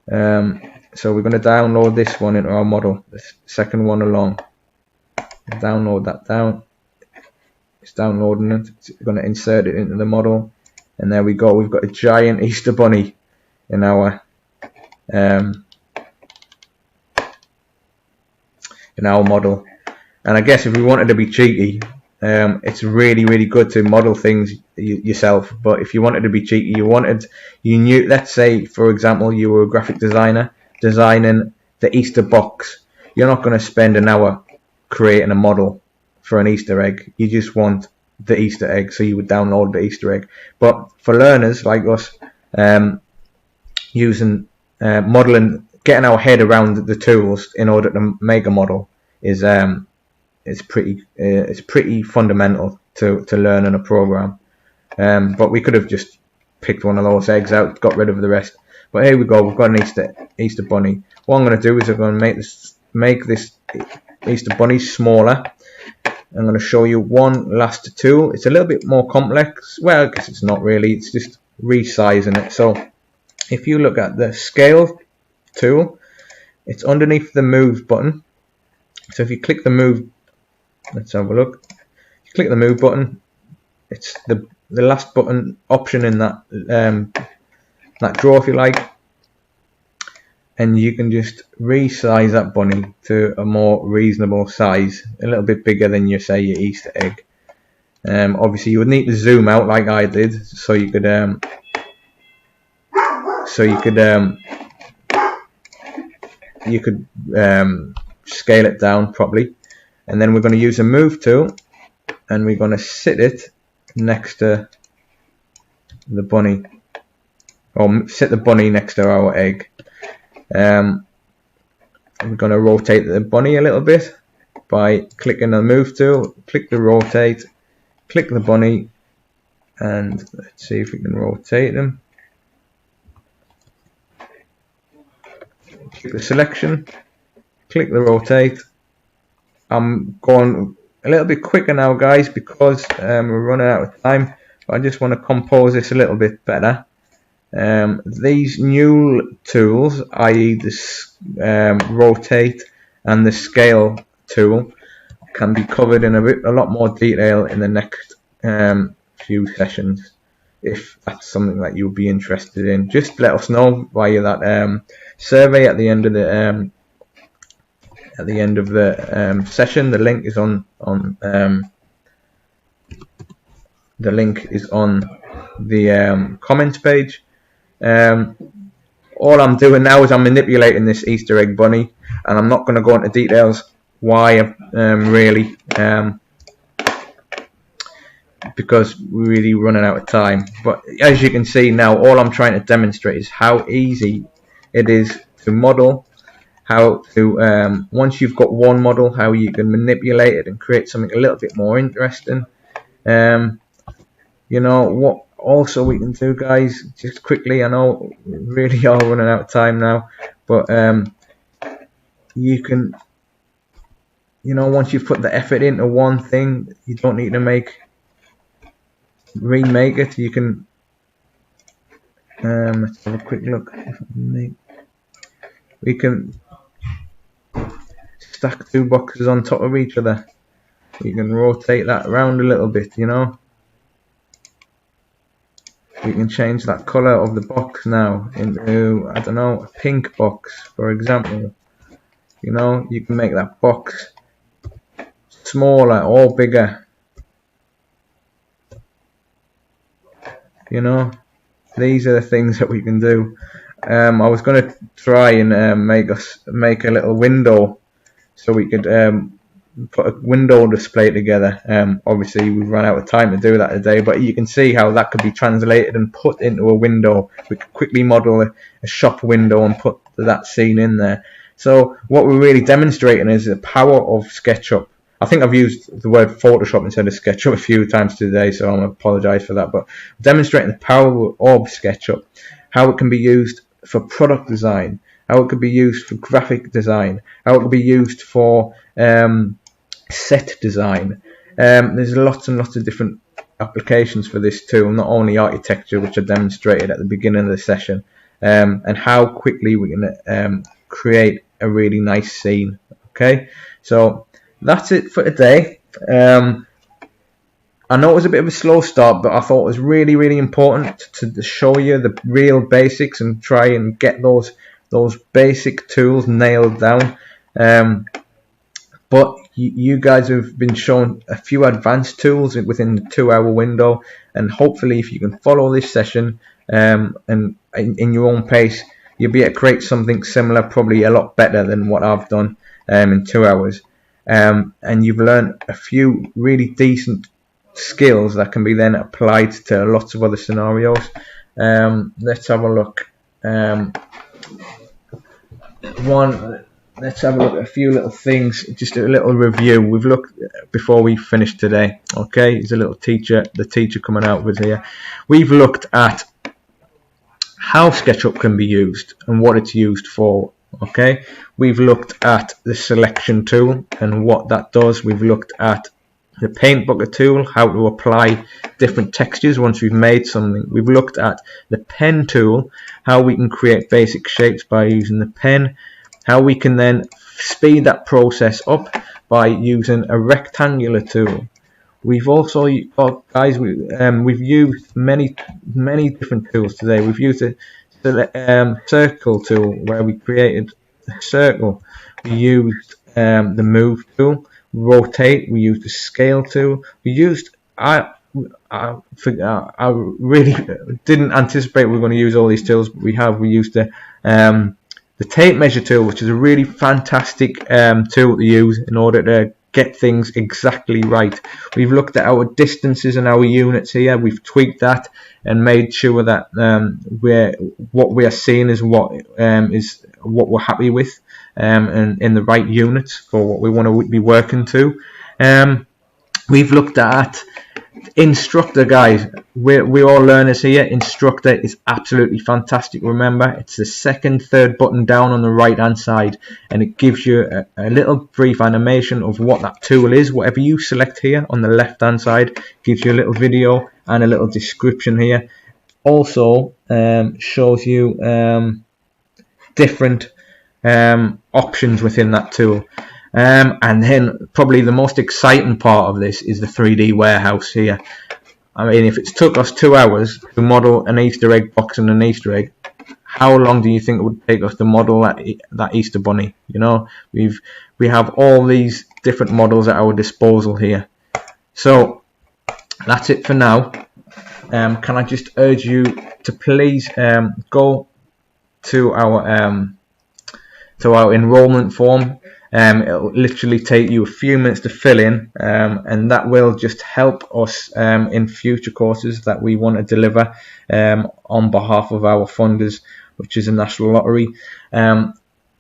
[SPEAKER 1] So we're going to download this one into our model, the second one along. Download that down. It's downloading it. It's going to insert it into the model, and there we go. We've got a giant Easter Bunny in our model. And I guess if we wanted to be cheeky, it's really good to model things yourself. But if you wanted to be cheeky, you knew. Let's say, for example, you were a graphic designer designing the Easter box. You're not going to spend an hour creating a model for an Easter egg. You just want the Easter egg, so you would download the Easter egg. But for learners like us, using modeling, getting our head around the tools in order to make a model is pretty fundamental to learning a program. But we could have just picked one of those eggs out, got rid of the rest. But here we go. We've got an Easter Bunny. What I'm going to do is I'm going to make this Easter Bunny smaller. I'm going to show you one last tool. It's a little bit more complex. Well, I guess it's not really. It's just resizing it. So if you look at the scale tool, it's underneath the move button. So if you click the move, let's have a look. If you click the move button, it's the last button option in that drawer, if you like, and you can just resize that bunny to a more reasonable size, a little bit bigger than your Easter egg. Obviously you would need to zoom out like I did, so you could scale it down properly. And then we're going to use a move tool, and we're going to sit it next to the bunny, or sit the bunny next to our egg. We're going to rotate the bunny a little bit by clicking the move tool, click the rotate, click the bunny, and let's see if we can rotate them. Click the selection, click the rotate. I'm going a little bit quicker now, guys, because we're running out of time. But I just want to compose this a little bit better. These new tools, i.e. the rotate and the scale tool, can be covered in a lot more detail in the next few sessions. If that's something that you'll be interested in, just let us know via that survey at the end of the session. The link is on the comments page. All I'm doing now is I'm manipulating this Easter egg bunny, and I'm not going to go into details why really, because we're really running out of time. But as you can see now, all I'm trying to demonstrate is how easy it is to model, how to once you've got one model, how you can manipulate it and create something a little bit more interesting. You know, also we can do, guys, just quickly, I know we really are running out of time now, but you can, once you've put the effort into one thing, you don't need to remake it. You can let's have a quick look. We can stack 2 boxes on top of each other. You can rotate that around a little bit, We can change that color of the box now into, I don't know, a pink box, for example. You can make that box smaller or bigger. These are the things that we can do. I was going to try and make a little window so we could put a window display together. Obviously we've run out of time to do that today, but you can see how that could be translated and put into a window. We could quickly model a shop window and put that scene in there. So what we're really demonstrating is the power of SketchUp. I think I've used the word Photoshop instead of SketchUp a few times today, so I apologise for that, but demonstrating the power of SketchUp, how it can be used for product design, how it could be used for graphic design, how it could be used for set design. There's lots and lots of different applications for this tool, not only architecture, which I demonstrated at the beginning of the session, and how quickly we can create a really nice scene. Okay, so that's it for today. I know it was a bit of a slow start, but I thought it was really, really important to show you the real basics and try and get those basic tools nailed down. But you guys have been shown a few advanced tools within the 2-hour window, and hopefully if you can follow this session and in your own pace, you'll be able to create something similar, probably a lot better than what I've done in 2 hours. And you've learned a few really decent skills that can be then applied to lots of other scenarios. Let's have a look. Let's have a look at a few little things, just a little review. We've looked before we finished today. Okay, here's a little the teacher coming out with here. We've looked at how SketchUp can be used and what it's used for. Okay, we've looked at the selection tool and what that does. We've looked at the paint bucket tool, how to apply different textures once we've made something. We've looked at the pen tool, how we can create basic shapes by using the pen, how we can then speed that process up by using a rectangular tool. We've also got, guys, we've used many different tools today. We've used the circle tool where we created a circle. We used the move tool, rotate. We used the scale tool. We used I really didn't anticipate we were going to use all these tools, but we used the tape measure tool, which is a really fantastic tool to use in order to get things exactly right. We've looked at our distances and our units here. We've tweaked that and made sure that what we are seeing is what we're happy with, and in the right units for what we want to be working to. We've looked at instructor, guys. We're all learners here. Instructor is absolutely fantastic. Remember, it's the third button down on the right hand side, and it gives you a little brief animation of what that tool is. Whatever you select here on the left hand side gives you a little video and a little description here. Also shows you different options within that tool. And then probably the most exciting part of this is the 3D warehouse here. I mean, if it's took us 2 hours to model an Easter egg box and an Easter egg, how long do you think it would take us to model that Easter bunny? You know, we have all these different models at our disposal here. So that's it for now. Can I just urge you to please go to our enrollment form. It'll literally take you a few minutes to fill in, and that will just help us in future courses that we want to deliver on behalf of our funders, which is the National Lottery.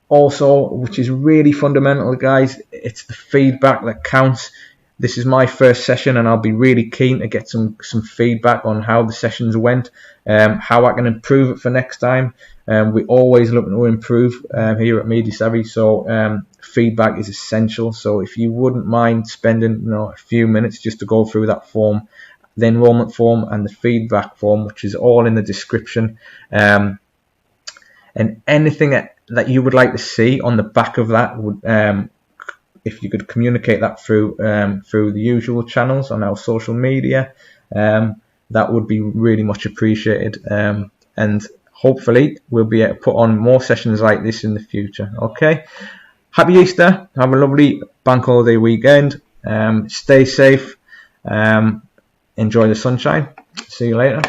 [SPEAKER 1] Also, which is really fundamental, guys, it's the feedback that counts. This is my first session, and I'll be really keen to get some feedback on how the sessions went, how I can improve it for next time. We're always looking to improve here at Media Savvy, so feedback is essential. So if you wouldn't mind spending a few minutes just to go through that form, the enrollment form and the feedback form, which is all in the description, and anything that you would like to see on the back of that would, if you could communicate that through the usual channels on our social media, that would be really much appreciated, and hopefully we'll be able to put on more sessions like this in the future. Okay, happy Easter, have a lovely bank holiday weekend, stay safe, enjoy the sunshine, see you later.